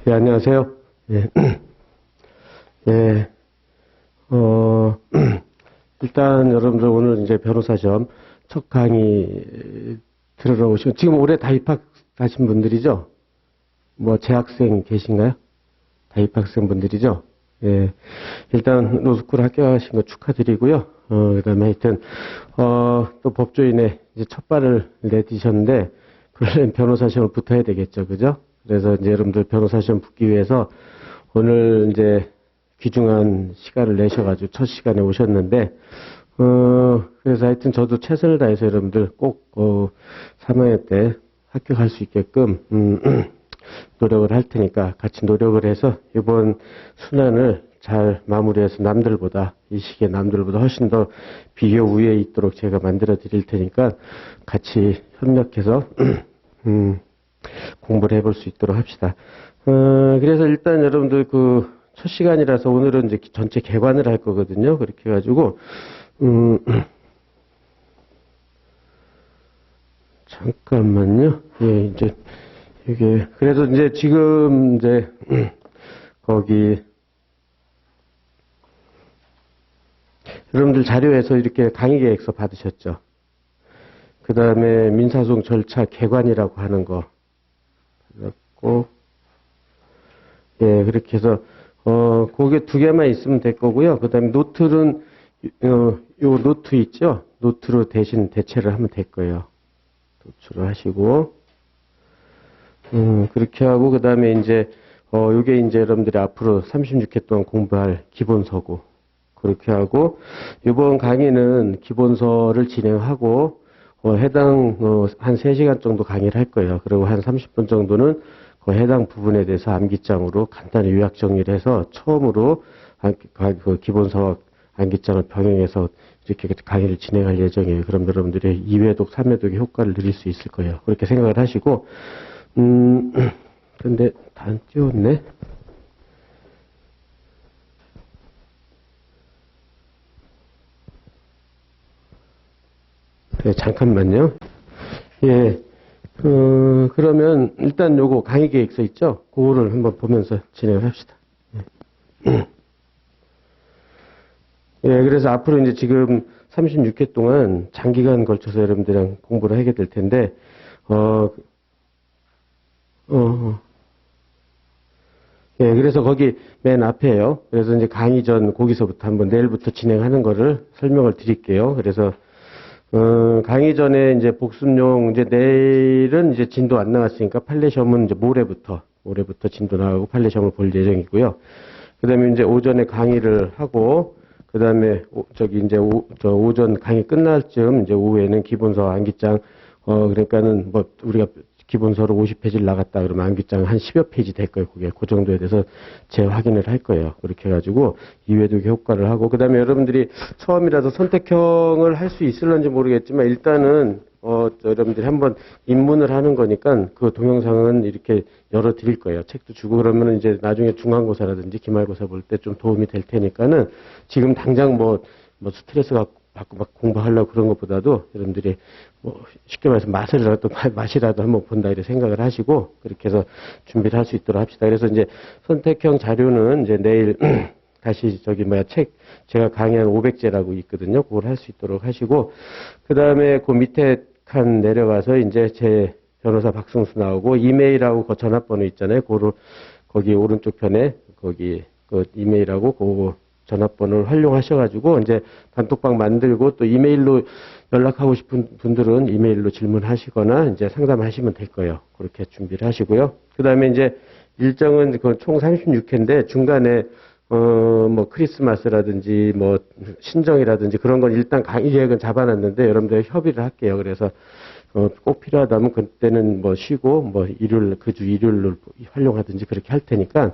예, 안녕하세요. 예, 예, 일단 여러분들 오늘 이제 변호사 시험 첫 강의 들으러 오시고, 지금 올해 다 입학하신 분들이죠? 뭐 재학생 계신가요? 다 입학생 분들이죠? 예, 일단 로스쿨 합격하신 거 축하드리고요. 그 다음에 하여튼, 또 법조인에 이제 첫 발을 내디셨는데, 그러려면 변호사 시험을 붙어야 되겠죠. 그죠? 그래서 이제 여러분들 변호사 시험 붙기 위해서 오늘 이제 귀중한 시간을 내셔가지고 첫 시간에 오셨는데, 그래서 하여튼 저도 최선을 다해서 여러분들 꼭, 3학년 때 합격할 수 있게끔, 노력을 할 테니까 같이 노력을 해서 이번 순환을 잘 마무리해서 남들보다, 이 시기에 남들보다 훨씬 더 비교 우위에 있도록 제가 만들어 드릴 테니까 같이 협력해서, 공부를 해볼 수 있도록 합시다. 그래서 일단 여러분들 첫 시간이라서 오늘은 이제 전체 개관을 할 거거든요. 그렇게 해가지고, 잠깐만요. 예, 이제, 이게, 그래서 이제 지금 이제, 거기, 여러분들 자료에서 이렇게 강의 계획서 받으셨죠? 그 다음에 민사소송 절차 개관이라고 하는 거 받았고, 예, 그렇게 해서, 그게 두 개만 있으면 될 거고요. 그 다음에 노트는, 요 노트 있죠? 노트로 대신 대체를 하면 될 거예요. 노트로 하시고, 그렇게 하고, 그 다음에 이제, 요게 이제 여러분들이 앞으로 36회 동안 공부할 기본서고, 그렇게 하고, 이번 강의는 기본서를 진행하고, 해당, 한 3시간 정도 강의를 할 거예요. 그리고 한 30분 정도는 그 해당 부분에 대해서 암기장으로 간단히 요약 정리를 해서 처음으로 그 기본서 암기장을 병행해서 이렇게 강의를 진행할 예정이에요. 그럼 여러분들이 2회독, 3회독의 효과를 누릴 수 있을 거예요. 그렇게 생각을 하시고, 근데 다 안 띄웠네? 네, 잠깐만요. 예. 그러면 일단 요거 강의 계획서 있죠? 그거를 한번 보면서 진행을 합시다. 예, 그래서 앞으로 이제 지금 36회 동안 장기간 걸쳐서 여러분들이랑 공부를 하게 될 텐데, 예, 그래서 거기 맨 앞에요. 그래서 이제 강의 전 거기서부터 한번 내일부터 진행하는 거를 설명을 드릴게요. 그래서 강의 전에 이제 복습용, 이제 내일은 이제 진도 안 나왔으니까 판례 시험은 이제 모레부터 진도 나오고 판례 시험을 볼 예정이고요. 그 다음에 이제 오전에 강의를 하고, 그 다음에 오전 강의 끝날 즈음 이제 오후에는 기본서 암기장, 그러니까는 뭐 우리가 기본서로 50페이지를 나갔다 그러면 암기장 한 10여 페이지 될 거예요. 그게 그 정도에 대해서 재확인을 할 거예요. 그렇게 해가지고 2회독 효과를 하고, 그 다음에 여러분들이 처음이라서 선택형을 할 수 있을런지 모르겠지만 일단은 여러분들이 한번 입문을 하는 거니까 그 동영상은 이렇게 열어 드릴 거예요. 책도 주고, 그러면 이제 나중에 중간고사라든지 기말고사 볼 때 좀 도움이 될 테니까는 지금 당장 뭐 스트레스 받고 막 공부하려고 그런 것보다도 여러분들이 뭐 쉽게 말해서 맛이라도 한번 본다 이렇게 생각을 하시고 그렇게 해서 준비를 할 수 있도록 합시다. 그래서 이제 선택형 자료는 이제 내일 다시 책 제가 강의한 500제라고 있거든요. 그걸 할 수 있도록 하시고, 그 다음에 그 밑에 칸 내려가서 이제 제 변호사 박승수 나오고 이메일하고 그 전화번호 있잖아요. 거기 오른쪽 편에 거기 그 이메일하고 그 전화번호를 활용하셔가지고 이제 단톡방 만들고, 또 이메일로 연락하고 싶은 분들은 이메일로 질문하시거나 이제 상담하시면 될 거예요. 그렇게 준비를 하시고요. 그 다음에 이제 일정은 그 총 36회인데 중간에 뭐 크리스마스라든지 뭐 신정이라든지 그런 건 일단 강의 계획은 잡아놨는데 여러분들 협의를 할게요. 그래서 꼭 필요하다면 그때는 뭐 쉬고 뭐 그 주 일요일로 활용하든지 그렇게 할 테니까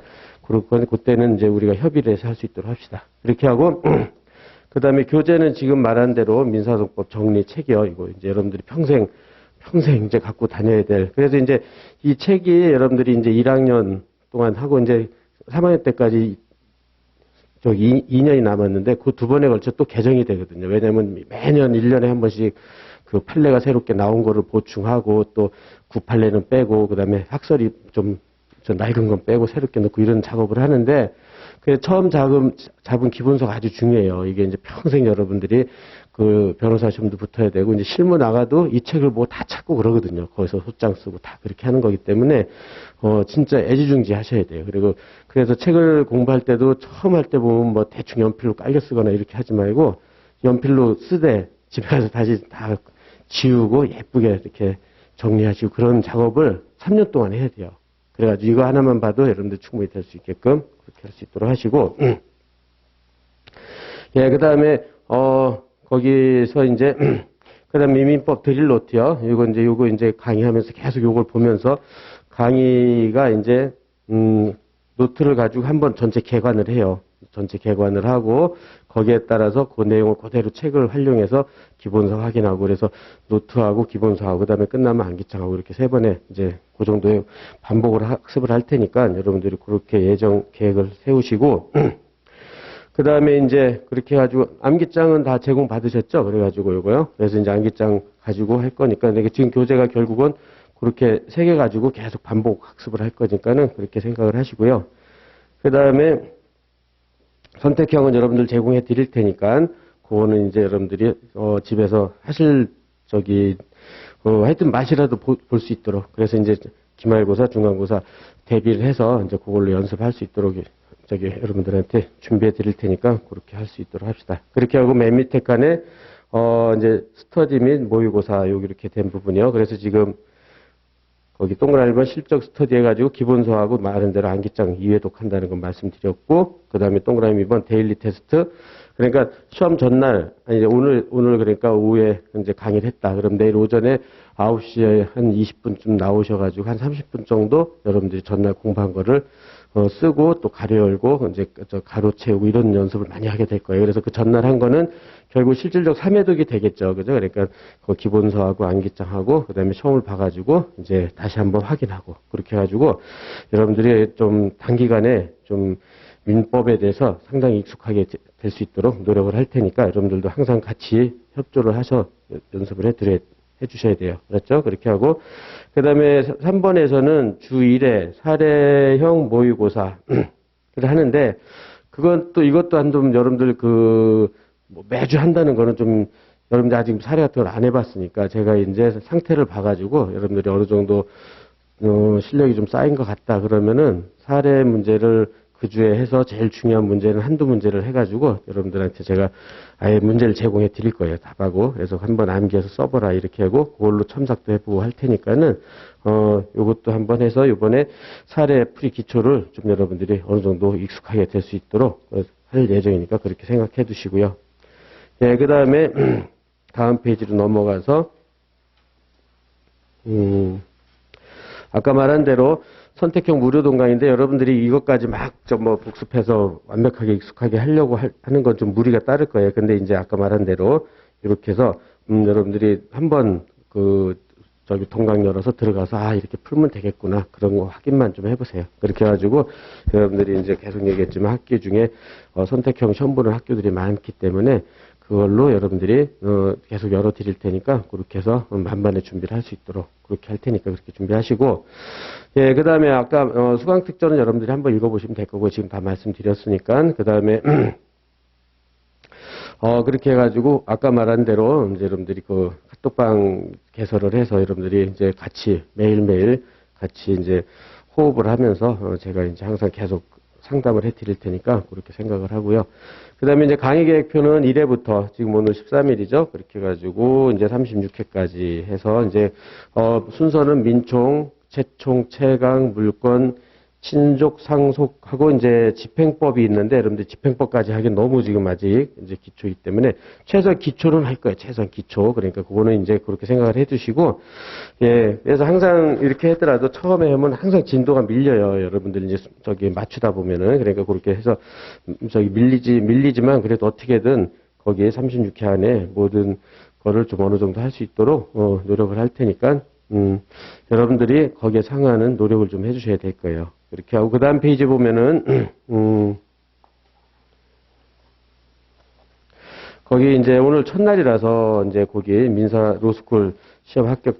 그때는 이제 우리가 협의를 해서 할 수 있도록 합시다. 이렇게 하고 그 다음에 교재는 지금 말한 대로 민사소송법 정리 책이요. 이거 이제 여러분들이 평생 이제 갖고 다녀야 될. 그래서 이제 이 책이 여러분들이 이제 1학년 동안 하고 이제 3학년 때까지 2년이 남았는데 그 두 번에 걸쳐 또 개정이 되거든요. 왜냐하면 매년 1년에 한 번씩 그 판례가 새롭게 나온 거를 보충하고 또 구판례는 빼고 그다음에 학설이 좀 저 낡은 건 빼고 새롭게 넣고 이런 작업을 하는데, 그 처음 잡은 기본서가 아주 중요해요. 이게 이제 평생 여러분들이 그 변호사 시험도 붙어야 되고, 이제 실무 나가도 이 책을 뭐 다 찾고 그러거든요. 거기서 소장 쓰고 다 그렇게 하는 거기 때문에, 진짜 애지중지 하셔야 돼요. 그리고, 그래서 책을 공부할 때도 처음 할 때 보면 뭐 대충 연필로 깔려 쓰거나 이렇게 하지 말고, 연필로 쓰되 집에 가서 다시 다 지우고 예쁘게 이렇게 정리하시고 그런 작업을 3년 동안 해야 돼요. 그래가지고 이거 하나만 봐도 여러분들 충분히 될 수 있게끔 그렇게 할 수 있도록 하시고, 예, 그 다음에, 거기서 이제, 그 다음에 민법 드릴 노트요. 요거 이제 강의하면서 계속 요걸 보면서 강의가 이제, 노트를 가지고 한번 전체 개관을 해요. 전체 개관을 하고 거기에 따라서 그 내용을 그대로 책을 활용해서 기본서 확인하고 그래서 노트하고 기본서하고 그다음에 끝나면 암기장하고 이렇게 세 번에 이제 그 정도의 반복을 학습을 할 테니까 여러분들이 그렇게 예정 계획을 세우시고 그다음에 이제 그렇게 해가지고 암기장은 다 제공 받으셨죠? 그래가지고 요거요. 그래서 이제 암기장 가지고 할 거니까 근데 지금 교재가 결국은 그렇게 세 개 가지고 계속 반복 학습을 할 거니까는 그렇게 생각을 하시고요. 그다음에 선택형은 여러분들 제공해 드릴 테니까 그거는 이제 여러분들이 집에서 하실 하여튼 맛이라도 볼 수 있도록 그래서 이제 기말고사, 중간고사 대비를 해서 이제 그걸로 연습할 수 있도록 여러분들한테 준비해 드릴 테니까 그렇게 할 수 있도록 합시다. 그렇게 하고 맨 밑에 칸에 이제 스터디 및 모의고사 여기 이렇게 된 부분이요. 그래서 지금 거기 동그라미 1번 실적 스터디 해가지고 기본서하고 말한 대로 암기장 2회독 한다는 건 말씀드렸고, 그 다음에 동그라미 2번 데일리 테스트. 그러니까 시험 전날, 아니, 오늘 그러니까 오후에 이제 강의를 했다. 그럼 내일 오전에 9시에 한 20분쯤 나오셔가지고 한 30분 정도 여러분들이 전날 공부한 거를 쓰고 또 가로 열고 이제 가로 채우고 이런 연습을 많이 하게 될 거예요. 그래서 그 전날 한 거는 결국 실질적 3회독이 되겠죠. 그죠? 그러니까 그 기본서하고 암기장하고 그다음에 시험을 봐가지고 이제 다시 한번 확인하고 그렇게 해가지고 여러분들이 좀 단기간에 좀 민법에 대해서 상당히 익숙하게 될 수 있도록 노력을 할 테니까 여러분들도 항상 같이 협조를 하셔 연습을 해주셔야 돼요. 그렇죠? 그렇게 하고 그 다음에 3번에서는 주 1회 사례형 모의고사를 하는데 그건 또 이것도 한좀 여러분들 뭐 매주 한다는 거는 좀 여러분들 아직 사례 같은 걸 안 해봤으니까 제가 이제 상태를 봐가지고 여러분들이 어느 정도 실력이 좀 쌓인 것 같다 그러면은 사례 문제를 그 주에 해서 제일 중요한 문제는 한두 문제를 해가지고 여러분들한테 제가 아예 문제를 제공해 드릴 거예요. 답하고. 그래서 한번 암기해서 써보라 이렇게 하고 그걸로 첨삭도 해보고 할 테니까는 요것도 한번 해서 요번에 사례 풀이 기초를 좀 여러분들이 어느 정도 익숙하게 될 수 있도록 할 예정이니까 그렇게 생각해 두시고요. 예, 그 다음에 다음 페이지로 넘어가서 아까 말한 대로 선택형 무료 동강인데 여러분들이 이것까지 막 뭐 복습해서 완벽하게 익숙하게 하려고 하는 건 좀 무리가 따를 거예요. 근데 이제 아까 말한 대로 이렇게 해서 여러분들이 한번 동강 열어서 들어가서 이렇게 풀면 되겠구나 그런 거 확인만 좀 해보세요. 그렇게 해가지고 여러분들이 이제 계속 얘기했지만 학교 중에 선택형 시험 보는 학교들이 많기 때문에 그걸로 여러분들이 계속 열어 드릴 테니까 그렇게 해서 만반의 준비를 할 수 있도록 그렇게 할 테니까 그렇게 준비하시고 예, 그 다음에 아까 수강 특전은 여러분들이 한번 읽어보시면 될 거고 지금 다 말씀드렸으니까 그 다음에 그렇게 해가지고 아까 말한 대로 이제 여러분들이 그 카톡방 개설을 해서 여러분들이 이제 같이 매일매일 같이 이제 호흡을 하면서 제가 이제 항상 계속 상담을 해 드릴 테니까 그렇게 생각을 하고요. 그 다음에 이제 강의 계획표는 1회부터 지금 오늘 13일이죠. 그렇게 해가지고 이제 36회까지 해서 이제 순서는 민총, 채총, 채강, 물권, 친족, 상속하고 이제 집행법이 있는데 여러분들 집행법까지 하긴 너무 지금 아직 이제 기초이기 때문에 최소한 기초는 할 거예요. 최소한 기초. 그러니까 그거는 이제 그렇게 생각을 해 두시고 예. 그래서 항상 이렇게 했더라도 처음에 하면 항상 진도가 밀려요. 여러분들 이제 맞추다 보면은 그러니까 그렇게 해서 밀리지만 그래도 어떻게든 거기에 36회 안에 모든 거를 좀 어느 정도 할 수 있도록 노력을 할 테니까 여러분들이 거기에 상하는 노력을 좀 해주셔야 될 거예요. 이렇게 하고 그 다음 페이지 보면은 거기 이제 오늘 첫날이라서 이제 거기 민사 로스쿨 시험 합격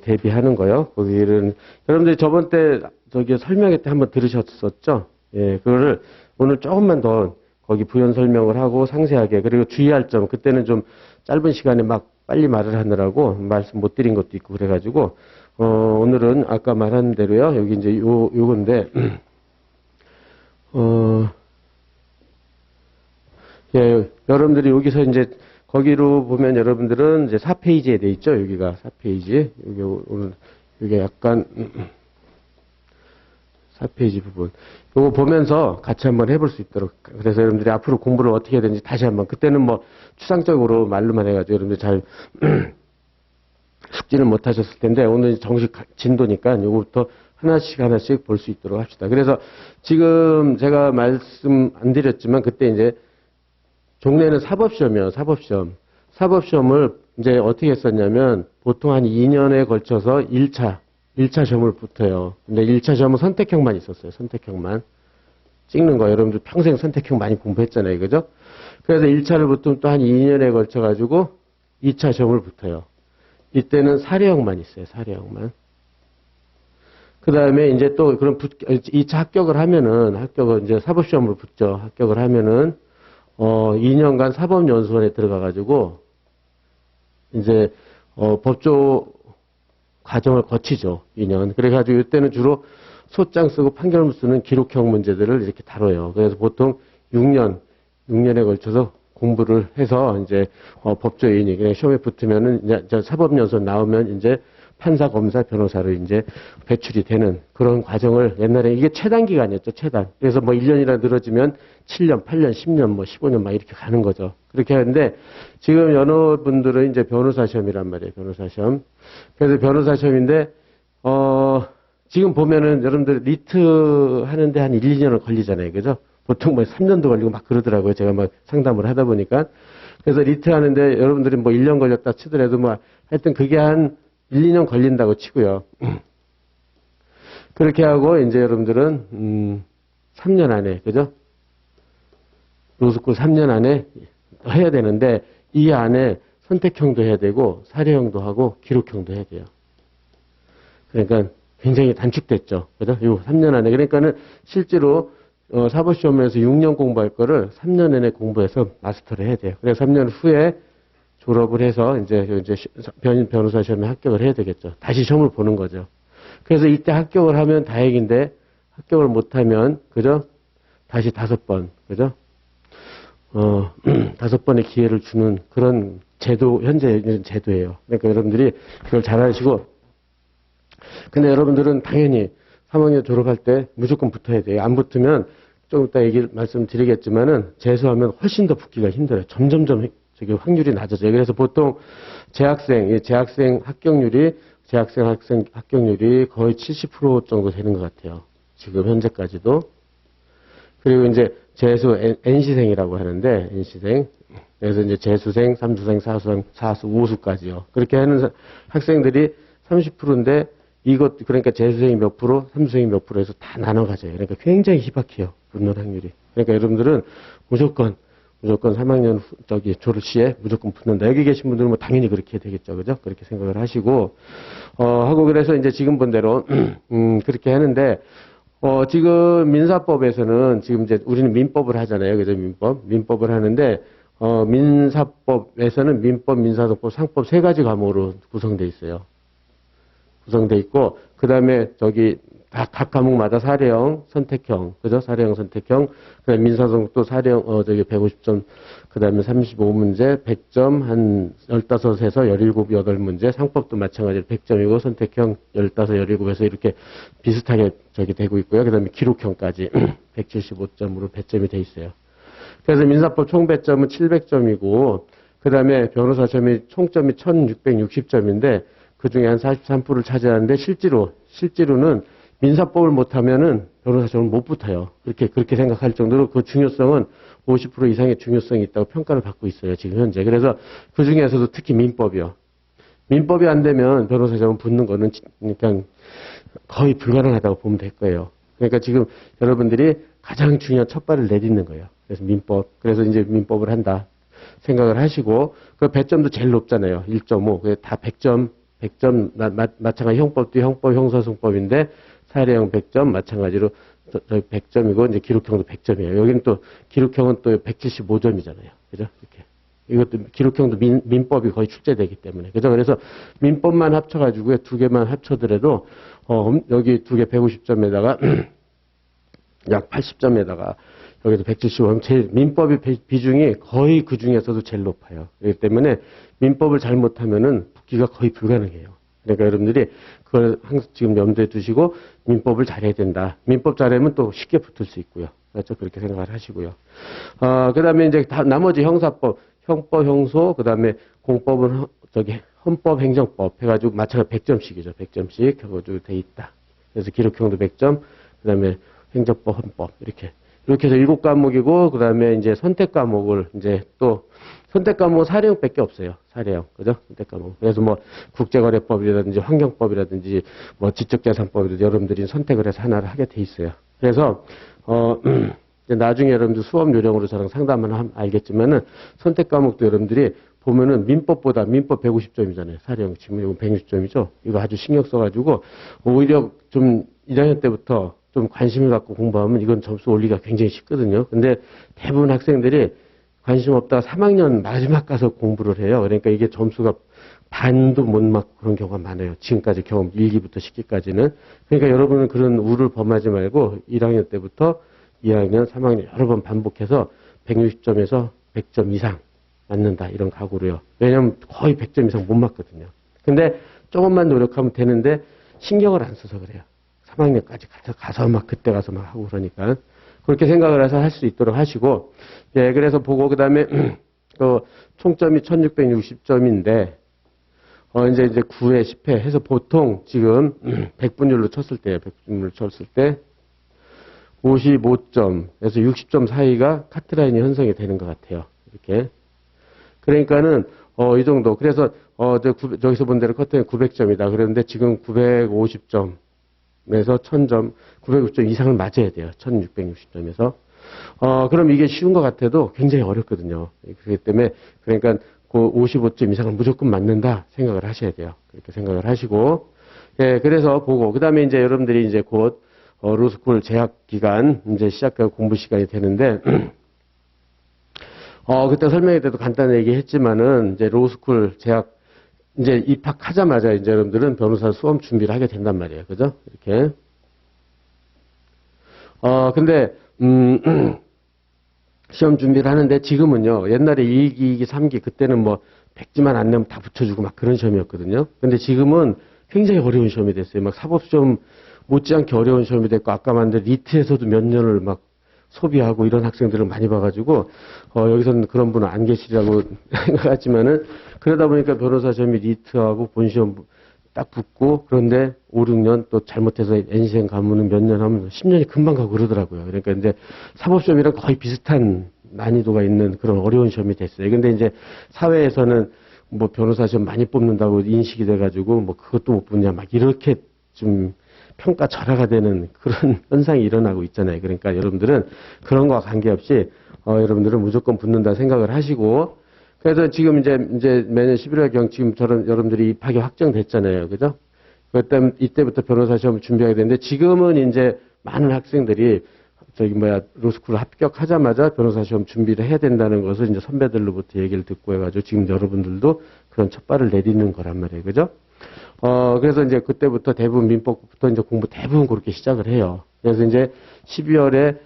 대비하는 거요. 거기는 여러분들이 저번 때 저기 설명회 때 한번 들으셨었죠? 예, 그거를 오늘 조금만 더 거기 부연 설명을 하고 상세하게, 그리고 주의할 점, 그때는 좀 짧은 시간에 막 빨리 말을 하느라고 말씀 못 드린 것도 있고 그래가지고, 오늘은 아까 말한 대로요, 여기 이제 요건데, 예, 여러분들이 여기서 이제 거기로 보면 여러분들은 이제 4페이지에 돼 있죠, 여기가 4페이지. 여기 오늘, 이게 약간, 4페이지 부분. 요거 보면서 같이 한번 해볼 수 있도록. 그래서 여러분들이 앞으로 공부를 어떻게 해야 되는지 다시 한번. 그때는 뭐 추상적으로 말로만 해가지고 여러분들 잘 숙지는 못 하셨을 텐데 오늘 정식 진도니까 요거부터 하나씩 볼 수 있도록 합시다. 그래서 지금 제가 말씀 안 드렸지만 그때 이제 종래는 사법시험이에요. 사법시험. 사법시험을 이제 어떻게 했었냐면 보통 한 2년에 걸쳐서 1차 시험을 붙어요. 근데 1차 시험은 선택형만 있었어요. 선택형만. 찍는 거. 여러분들 평생 선택형 많이 공부했잖아요. 그죠? 그래서 1차를 붙으면 또 한 2년에 걸쳐가지고 2차 시험을 붙어요. 이때는 사례형만 있어요. 사례형만. 그 다음에 이제 또 그럼 2차 합격을 하면은, 합격을 이제 사법시험을 붙죠. 합격을 하면은, 2년간 사법연수원에 들어가가지고, 이제, 법조 과정을 거치죠. 2년. 그래가지고 이때는 주로 소장 쓰고 판결문 쓰는 기록형 문제들을 이렇게 다뤄요. 그래서 보통 6년에 걸쳐서 공부를 해서 이제 법조인이 그냥 시험에 붙으면은 이제 사법연수원 나오면 이제 판사, 검사, 변호사로 이제 배출이 되는 그런 과정을 옛날에 이게 최단 기간이었죠. 최단. 그래서 뭐 1년이라 늘어지면 7년, 8년, 10년, 뭐 15년 막 이렇게 가는 거죠. 그렇게 하는데 지금 여러분들은 이제 변호사 시험이란 말이에요. 변호사 시험. 그래서 변호사 시험인데 지금 보면은 여러분들 리트 하는데 한 1, 2년은 걸리잖아요. 그죠? 보통 뭐 3년도 걸리고 막 그러더라고요. 제가 막 상담을 하다 보니까. 그래서 리트 하는데 여러분들이 뭐 1년 걸렸다 치더라도 뭐 하여튼 그게 한 1, 2년 걸린다고 치고요. 그렇게 하고 이제 여러분들은 3년 안에, 그죠? 로스쿨 3년 안에 해야 되는데 이 안에 선택형도 해야 되고 사례형도 하고 기록형도 해야 돼요. 그러니까 굉장히 단축됐죠. 그죠? 요 3년 안에. 그러니까는 실제로 사법시험에서 6년 공부할 거를 3년 안에 공부해서 마스터를 해야 돼요. 그래서 3년 후에 졸업을 해서 이제 변호사 시험에 합격을 해야 되겠죠. 다시 시험을 보는 거죠. 그래서 이때 합격을 하면 다행인데 합격을 못하면 그죠? 다시 5번 그죠? 5번의 기회를 주는 그런 제도, 현재 있는 제도예요. 그러니까 여러분들이 그걸 잘 아시고, 근데 여러분들은 당연히 3학년 졸업할 때 무조건 붙어야 돼요. 안 붙으면 조금 이따 말씀드리겠지만은 재수하면 훨씬 더 붙기가 힘들어요. 점점점 저기 확률이 낮아져요. 그래서 보통 재학생 합격률이 거의 70% 정도 되는 것 같아요. 지금 현재까지도. 그리고 이제 재수 NC생이라고 하는데 NC생. 그래서 이제 재수생, 삼수생, 사수생, 사수, 우수까지요. 그렇게 하는 학생들이 30%인데 이것 그러니까 재수생이 몇 프로, 삼수생이 몇 프로해서 다 나눠 가져요. 그러니까 굉장히 희박해요. 붙는 확률이. 그러니까 여러분들은 무조건 3학년 졸업 시에 무조건 붙는다. 여기 계신 분들은 뭐 당연히 그렇게 되겠죠. 그죠? 그렇게 생각을 하시고, 하고 그래서 이제 지금 본 대로, 그렇게 하는데, 지금 민사법에서는 지금 이제 우리는 민법을 하잖아요. 그죠? 민법을 하는데, 민사법에서는 민법, 민사소법, 상법 3가지 과목으로 구성되어 있어요. 구성되어 있고, 그 다음에 각 과목마다 사례형, 선택형, 그죠? 사례형, 선택형. 그 다음에 민사소법도 사례형, 150점, 그 다음에 35문제, 100점, 한 15에서 17, 8문제. 상법도 마찬가지로 100점이고, 선택형 15, 17에서 이렇게 비슷하게 되고 있고요. 그 다음에 기록형까지 175점으로 배점이 돼 있어요. 그래서 민사법 총 배점은 700점이고, 그 다음에 변호사 시험이 총점이 1660점인데, 그 중에 한 43%를 차지하는데, 실제로는 민사법을 못하면은 변호사 시험을 못 붙어요. 그렇게 생각할 정도로 그 중요성은 50% 이상의 중요성이 있다고 평가를 받고 있어요. 지금 현재. 그래서 그 중에서도 특히 민법이요. 민법이 안 되면 변호사 시험 붙는 거는 그냥 거의 불가능하다고 보면 될 거예요. 그러니까 지금 여러분들이 가장 중요한 첫 발을 내딛는 거예요. 그래서 민법. 그래서 이제 민법을 한다 생각을 하시고, 그 배점도 제일 높잖아요. 1.5. 다 100점, 마찬가지 형법도 형법, 형사소송법인데 사례형 100점, 마찬가지로 저희 100점이고, 이제 기록형도 100점이에요. 여기는 또, 기록형은 또 175점이잖아요. 그죠? 이렇게. 이것도 기록형도 민법이 거의 출제되기 때문에. 그죠? 그래서 민법만 합쳐가지고요. 두 개만 합쳐더라도, 여기 두 개 150점에다가, 약 80점에다가, 여기도 175점, 제일, 민법의 비중이 거의 그 중에서도 제일 높아요. 그렇기 때문에 민법을 잘못하면은 붙기가 거의 불가능해요. 그러니까 여러분들이 그걸 항상 지금 염두에 두시고 민법을 잘해야 된다. 민법 잘하면 또 쉽게 붙을 수 있고요. 그렇죠? 그렇게 생각을 하시고요. 그 다음에 이제 나머지 형사법, 형법, 형소, 그 다음에 공법은 헌법, 행정법 해가지고 마찬가지 100점씩이죠. 100점씩 해가지고 돼 있다. 그래서 기록형도 100점, 그 다음에 행정법, 헌법 이렇게 해서 7과목이고 그 다음에 이제 선택 과목을 이제 또 선택 과목은 사례형밖에 없어요. 사례형. 그죠? 선택 과목. 그래서 뭐 국제거래법이라든지 환경법이라든지 뭐 지적재산법이라든지 여러분들이 선택을 해서 하나를 하게 돼 있어요. 그래서 나중에 여러분들 수업 요령으로 저랑 상담을 하면 알겠지만은 선택 과목도 여러분들이 보면은 민법보다 민법 150점이잖아요. 사례형 지금 이건 160점이죠. 이거 아주 신경 써가지고 오히려 좀 1학년 때부터 좀 관심을 갖고 공부하면 이건 점수 올리기가 굉장히 쉽거든요. 근데 대부분 학생들이 관심 없다가 3학년 마지막 가서 공부를 해요. 그러니까 이게 점수가 반도 못 맞고 그런 경우가 많아요. 지금까지 경험 1기부터 10기까지는. 그러니까 여러분은 그런 우를 범하지 말고 1학년 때부터 2학년, 3학년 여러 번 반복해서 160점에서 100점 이상 맞는다. 이런 각오로요. 왜냐면 거의 100점 이상 못 맞거든요. 근데 조금만 노력하면 되는데 신경을 안 써서 그래요. 3학년까지 가서 막 그때 가서 막 하고 그러니까 그렇게 생각을 해서 할 수 있도록 하시고 예 그래서 보고 그다음에 그 총점이 1660점인데 이제 9회 10회 해서 보통 지금 100분율로 쳤을 때 100분율로 쳤을 때 55점에서 60점 사이가 카트라인이 형성이 되는 것 같아요. 이렇게 그러니까는 이 정도 그래서 저기서 본 대로 커트는 900점이다. 그런데 지금 950점 에서 1000점, 960점 이상을 맞아야 돼요. 1660점에서. 그럼 이게 쉬운 것 같아도 굉장히 어렵거든요. 그렇기 때문에, 그러니까 그 55점 이상을 무조건 맞는다 생각을 하셔야 돼요. 그렇게 생각을 하시고. 예, 그래서 보고, 그 다음에 이제 여러분들이 이제 곧, 로스쿨 재학 기간, 이제 시작하고 공부 시간이 되는데, 그때 설명회 때도 간단히 얘기했지만은, 이제 로스쿨 재학 이제 입학하자마자 이제 여러분들은 변호사 수험 준비를 하게 된단 말이에요. 그죠? 이렇게. 근데, 시험 준비를 하는데 지금은요, 옛날에 2기, 2기, 3기, 그때는 뭐, 100지만 안 내면 다 붙여주고 막 그런 시험이었거든요. 근데 지금은 굉장히 어려운 시험이 됐어요. 막 사법시험 못지않게 어려운 시험이 됐고, 아까 만든 리트에서도 몇 년을 막 소비하고 이런 학생들을 많이 봐가지고 여기서는 그런 분은 안 계시라고 생각하지만은 그러다 보니까 변호사 시험이 리트하고 본시험 딱 붙고 그런데 5, 6년 또 잘못해서 N시행 가면은 몇 년 하면 10년이 금방 가고 그러더라고요. 그러니까 이제 사법시험이랑 거의 비슷한 난이도가 있는 그런 어려운 시험이 됐어요. 근데 이제 사회에서는 뭐 변호사 시험 많이 뽑는다고 인식이 돼가지고 뭐 그것도 못 붙냐 막 이렇게 좀 평가 절하가 되는 그런 현상이 일어나고 있잖아요. 그러니까 여러분들은 그런 거와 관계없이 여러분들은 무조건 붙는다 생각을 하시고 그래서 지금 이제 매년 11월경 지금 여러분들이 입학이 확정됐잖아요. 그죠? 그때 이때부터 변호사 시험을 준비하게 되는데 지금은 이제 많은 학생들이 로스쿨 합격하자마자 변호사 시험 준비를 해야 된다는 것을 이제 선배들로부터 얘기를 듣고 해가지고 지금 여러분들도 그런 첫발을 내딛는 거란 말이에요. 그죠? 그래서 이제 그때부터 대부분 민법부터 이제 공부 대부분 그렇게 시작을 해요. 그래서 이제 12월에,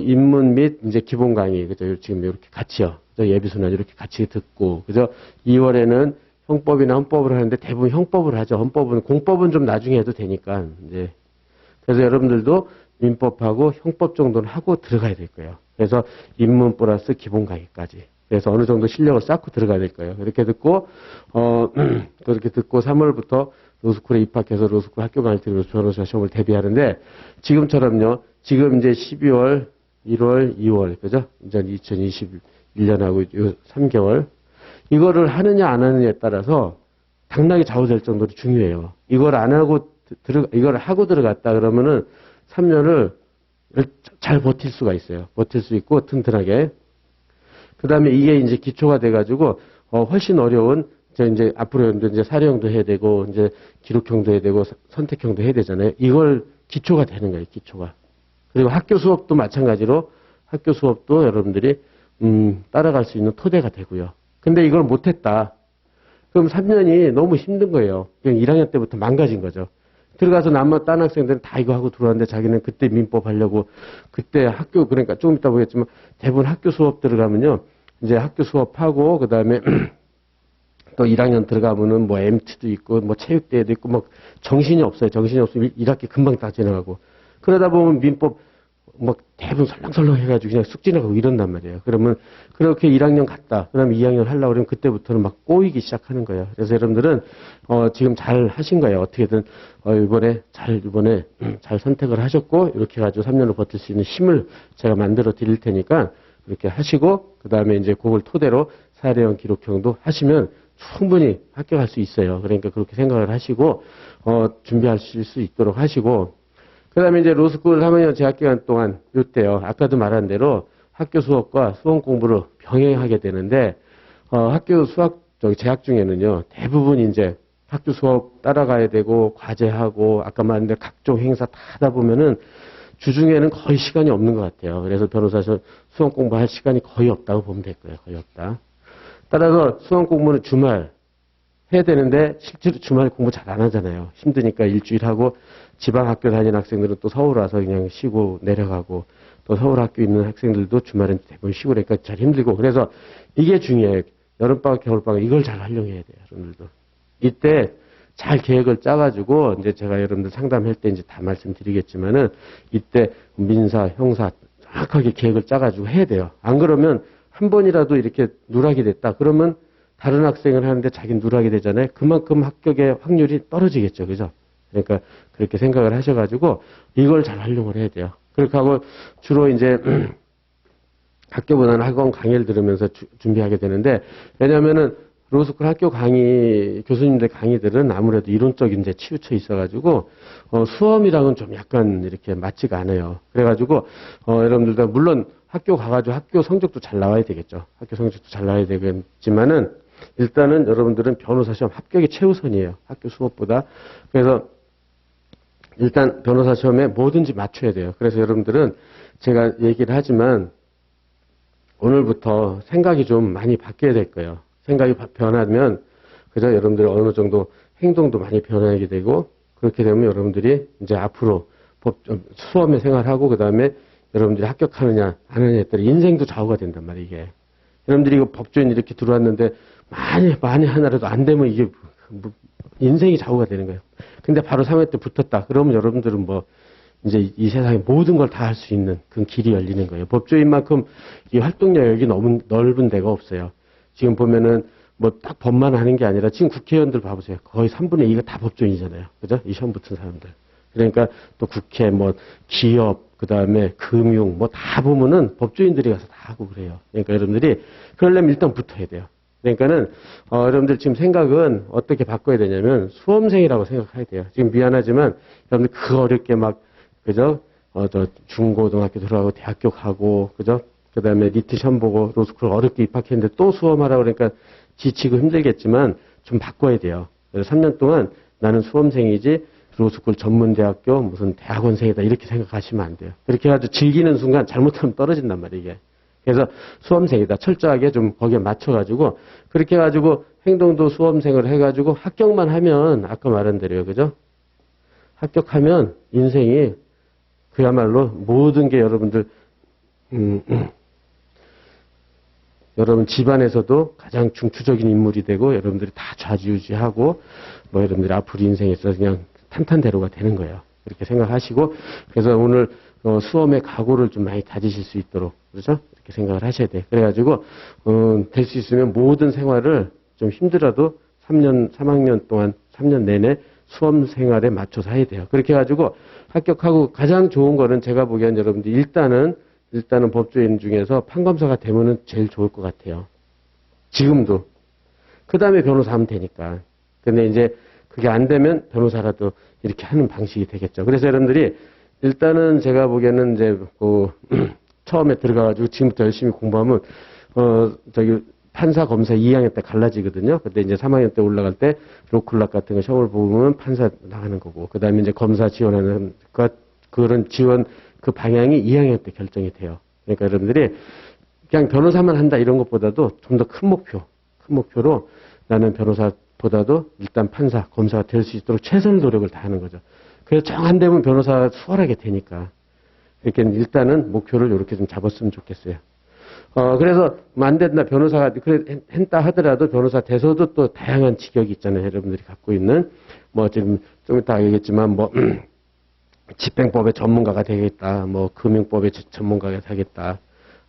입문 및 이제 기본 강의, 그죠? 지금 이렇게 같이요. 예비순환 이렇게 같이 듣고, 그죠? 2월에는 형법이나 헌법을 하는데 대부분 형법을 하죠. 헌법은, 공법은 좀 나중에 해도 되니까, 이제. 그래서 여러분들도 민법하고 형법 정도는 하고 들어가야 될 거예요. 그래서 입문 플러스 기본 강의까지. 그래서 어느 정도 실력을 쌓고 들어가야 될 거예요. 그렇게 듣고, 그렇게 듣고 3월부터 로스쿨에 입학해서 로스쿨 학교 강의를 들으면서 변호사 시험을 대비하는데, 지금처럼요, 지금 이제 12월, 1월, 2월, 그죠? 이제 2021년하고 요 3개월. 이거를 하느냐, 안 하느냐에 따라서 당락이 좌우될 정도로 중요해요. 이걸 안 하고, 이걸 하고 들어갔다 그러면은 3년을 잘 버틸 수가 있어요. 버틸 수 있고, 튼튼하게. 그 다음에 이게 이제 기초가 돼가지고, 훨씬 어려운, 이제 앞으로 이제 사례형도 해야 되고, 이제 기록형도 해야 되고, 선택형도 해야 되잖아요. 이걸 기초가 되는 거예요, 기초가. 그리고 학교 수업도 마찬가지로 학교 수업도 여러분들이, 따라갈 수 있는 토대가 되고요. 근데 이걸 못했다. 그럼 3년이 너무 힘든 거예요. 그냥 1학년 때부터 망가진 거죠. 들어가서 딴 학생들은 다 이거 하고 들어왔는데 자기는 그때 민법 하려고 그때 학교, 그러니까 조금 이따 보겠지만 대부분 학교 수업 들어가면요. 이제 학교 수업하고 그 다음에 또 1학년 들어가면은 뭐 MT도 있고 뭐 체육대회도 있고 뭐 정신이 없어요. 정신이 없으면 1학기 금방 다 지나가고. 그러다 보면 민법 뭐 대부분 설렁설렁 해가지고 그냥 쑥 지나가고 이런단 말이에요. 그러면 그렇게 1학년 갔다. 그 다음에 2학년 하려고 그러면 그때부터는 막 꼬이기 시작하는 거예요. 그래서 여러분들은, 지금 잘 하신 거예요. 어떻게든, 이번에 잘 선택을 하셨고, 이렇게 해가지고 3년을 버틸 수 있는 힘을 제가 만들어 드릴 테니까, 이렇게 하시고, 그 다음에 이제 그걸 토대로 사례형 기록형도 하시면 충분히 합격할 수 있어요. 그러니까 그렇게 생각을 하시고, 준비하실 수 있도록 하시고, 그 다음에 이제 로스쿨 3학년 재학기간 동안 요때요. 아까도 말한 대로 학교 수업과 수험 공부를 병행하게 되는데, 학교 재학 중에는요, 대부분 이제 학교 수업 따라가야 되고, 과제하고, 아까 말한 대로 각종 행사 다 하다 보면은 주중에는 거의 시간이 없는 것 같아요. 그래서 변호사 수험 공부할 시간이 거의 없다고 보면 될 거예요. 거의 없다. 따라서 수험 공부는 주말 해야 되는데, 실제로 주말 공부 잘 안 하잖아요. 힘드니까 일주일 하고, 지방 학교 다니는 학생들은 또 서울 와서 그냥 쉬고 내려가고, 또 서울 학교 있는 학생들도 주말엔 대부분 쉬고 그러니까 잘 힘들고. 그래서 이게 중요해요. 여름방학, 겨울방학 이걸 잘 활용해야 돼요. 여러분들도. 이때 잘 계획을 짜가지고, 이제 제가 여러분들 상담할 때 이제 다 말씀드리겠지만은, 이때 민사, 형사 정확하게 계획을 짜가지고 해야 돼요. 안 그러면 한 번이라도 이렇게 누락이 됐다. 그러면 다른 학생을 하는데 자기는 누락이 되잖아요. 그만큼 합격의 확률이 떨어지겠죠. 그죠? 그러니까 그렇게 생각을 하셔가지고 이걸 잘 활용을 해야 돼요. 그렇게 하고 주로 이제 학교보다는 학원 강의를 들으면서 준비하게 되는데, 왜냐면은 로스쿨 학교 강의, 교수님들 강의들은 아무래도 이론적인 이제 치우쳐 있어가지고, 수험이랑은 좀 약간 이렇게 맞지가 않아요. 그래가지고, 여러분들도 물론 학교 가가지고 학교 성적도 잘 나와야 되겠죠. 학교 성적도 잘 나와야 되겠지만은, 일단은 여러분들은 변호사 시험 합격이 최우선이에요. 학교 수업보다. 그래서 일단 변호사 시험에 뭐든지 맞춰야 돼요. 그래서 여러분들은 제가 얘기를 하지만 오늘부터 생각이 좀 많이 바뀌어야 될 거예요. 생각이 변하면 그저 여러분들 어느 정도 행동도 많이 변하게 되고, 그렇게 되면 여러분들이 이제 앞으로 수험에 생활하고 그 다음에 여러분들이 합격하느냐 안 하느냐에 따라 인생도 좌우가 된단 말이에요. 이게 여러분들이 이거 법조인 이렇게 들어왔는데 많이 하나라도 안 되면 이게 인생이 좌우가 되는 거예요. 근데 바로 3회 때 붙었다. 그러면 여러분들은 뭐 이제 이 세상에 모든 걸 다 할 수 있는 그런 길이 열리는 거예요. 법조인만큼 이 활동력이 너무 넓은 데가 없어요. 지금 보면은 뭐 딱 법만 하는 게 아니라 지금 국회의원들 봐보세요. 거의 3분의 2가 다 법조인이잖아요. 그죠? 이 시험 붙은 사람들. 그러니까 또 국회, 뭐 기업, 그 다음에 금융, 뭐 다 보면은 법조인들이 가서 다 하고 그래요. 그러니까 여러분들이 그러려면 일단 붙어야 돼요. 그러니까는 여러분들 지금 생각은 어떻게 바꿔야 되냐면 수험생이라고 생각해야 돼요. 지금 미안하지만 여러분들 그 어렵게 막 그죠? 저 중고등학교 들어가고 대학교 가고 그죠? 그다음에 니트 시험 보고 로스쿨 어렵게 입학했는데 또 수험하라 그러니까 지치고 힘들겠지만 좀 바꿔야 돼요. 그래서 3년 동안 나는 수험생이지 로스쿨 전문대학교 무슨 대학원생이다 이렇게 생각하시면 안 돼요. 그렇게 해가지고 즐기는 순간 잘못하면 떨어진단 말이에요. 이게. 그래서 수험생이다. 철저하게 좀 거기에 맞춰가지고 그렇게 해가지고 행동도 수험생을 해가지고 합격만 하면 아까 말한 대로요. 그죠? 합격하면 인생이 그야말로 모든 게 여러분들 여러분 집안에서도 가장 중추적인 인물이 되고 여러분들이 다 좌지우지하고 뭐 여러분들이 앞으로 인생에서 그냥 탄탄대로가 되는 거예요. 그렇게 생각하시고 그래서 오늘 수험의 각오를 좀 많이 다지실 수 있도록 그렇죠? 이렇게 생각을 하셔야 돼. 그래가지고 될 수 있으면 모든 생활을 좀 힘들어도 3학년 동안 3년 내내 수험 생활에 맞춰서 해야 돼요. 그렇게 해가지고 합격하고 가장 좋은 거는 제가 보기엔 여러분들 일단은 법조인 중에서 판검사가 되면은 제일 좋을 것 같아요. 지금도. 그 다음에 변호사 하면 되니까. 근데 이제 그게 안 되면 변호사라도 이렇게 하는 방식이 되겠죠. 그래서 여러분들이 일단은 제가 보기에는 이제 처음에 들어가가지고 지금부터 열심히 공부하면 판사, 검사 2학년 때 갈라지거든요. 근데 이제 3학년 때 올라갈 때 로클락 같은 거 시험을 보면 판사 나가는 거고, 그 다음에 이제 검사 지원하는 그런 지원 그 방향이 2학년 때 결정이 돼요. 그러니까 여러분들이 그냥 변호사만 한다 이런 것보다도 좀 더 큰 목표로 나는 변호사보다도 일단 판사, 검사가 될 수 있도록 최선의 노력을 다하는 거죠. 그래서 정 안 되면 변호사가 수월하게 되니까. 이렇게 일단은 목표를 이렇게 좀 잡았으면 좋겠어요. 그래서 안 된다 변호사가 그래 했다 하더라도 변호사 돼서도 또 다양한 직역이 있잖아요. 여러분들이 갖고 있는 뭐 지금 좀 이따 알겠지만 뭐 집행법의 전문가가 되겠다, 뭐 금융법의 전문가가 되겠다,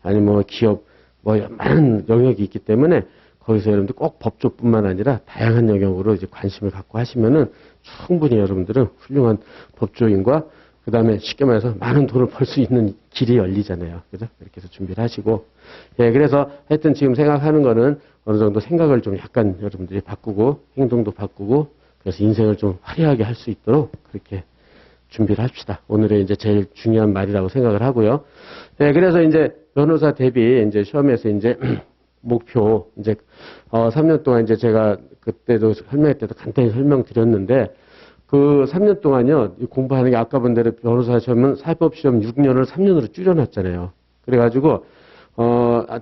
아니 뭐 기업 뭐 많은 영역이 있기 때문에 거기서 여러분들 꼭 법조뿐만 아니라 다양한 영역으로 이제 관심을 갖고 하시면은 충분히 여러분들은 훌륭한 법조인과 그 다음에 쉽게 말해서 많은 돈을 벌 수 있는 길이 열리잖아요. 그죠? 이렇게 해서 준비를 하시고. 예, 그래서 하여튼 지금 생각하는 거는 어느 정도 생각을 좀 약간 여러분들이 바꾸고, 행동도 바꾸고, 그래서 인생을 좀 화려하게 할 수 있도록 그렇게 준비를 합시다. 오늘의 이제 제일 중요한 말이라고 생각을 하고요. 예, 그래서 이제 변호사 대비 이제 시험에서 이제 목표, 이제, 3년 동안 이제 제가 그때도 설명할 때도 간단히 설명드렸는데, 그 3년 동안요, 공부하는 게 아까 본 대로 변호사 시험은 사법시험 6년을 3년으로 줄여놨잖아요. 그래가지고,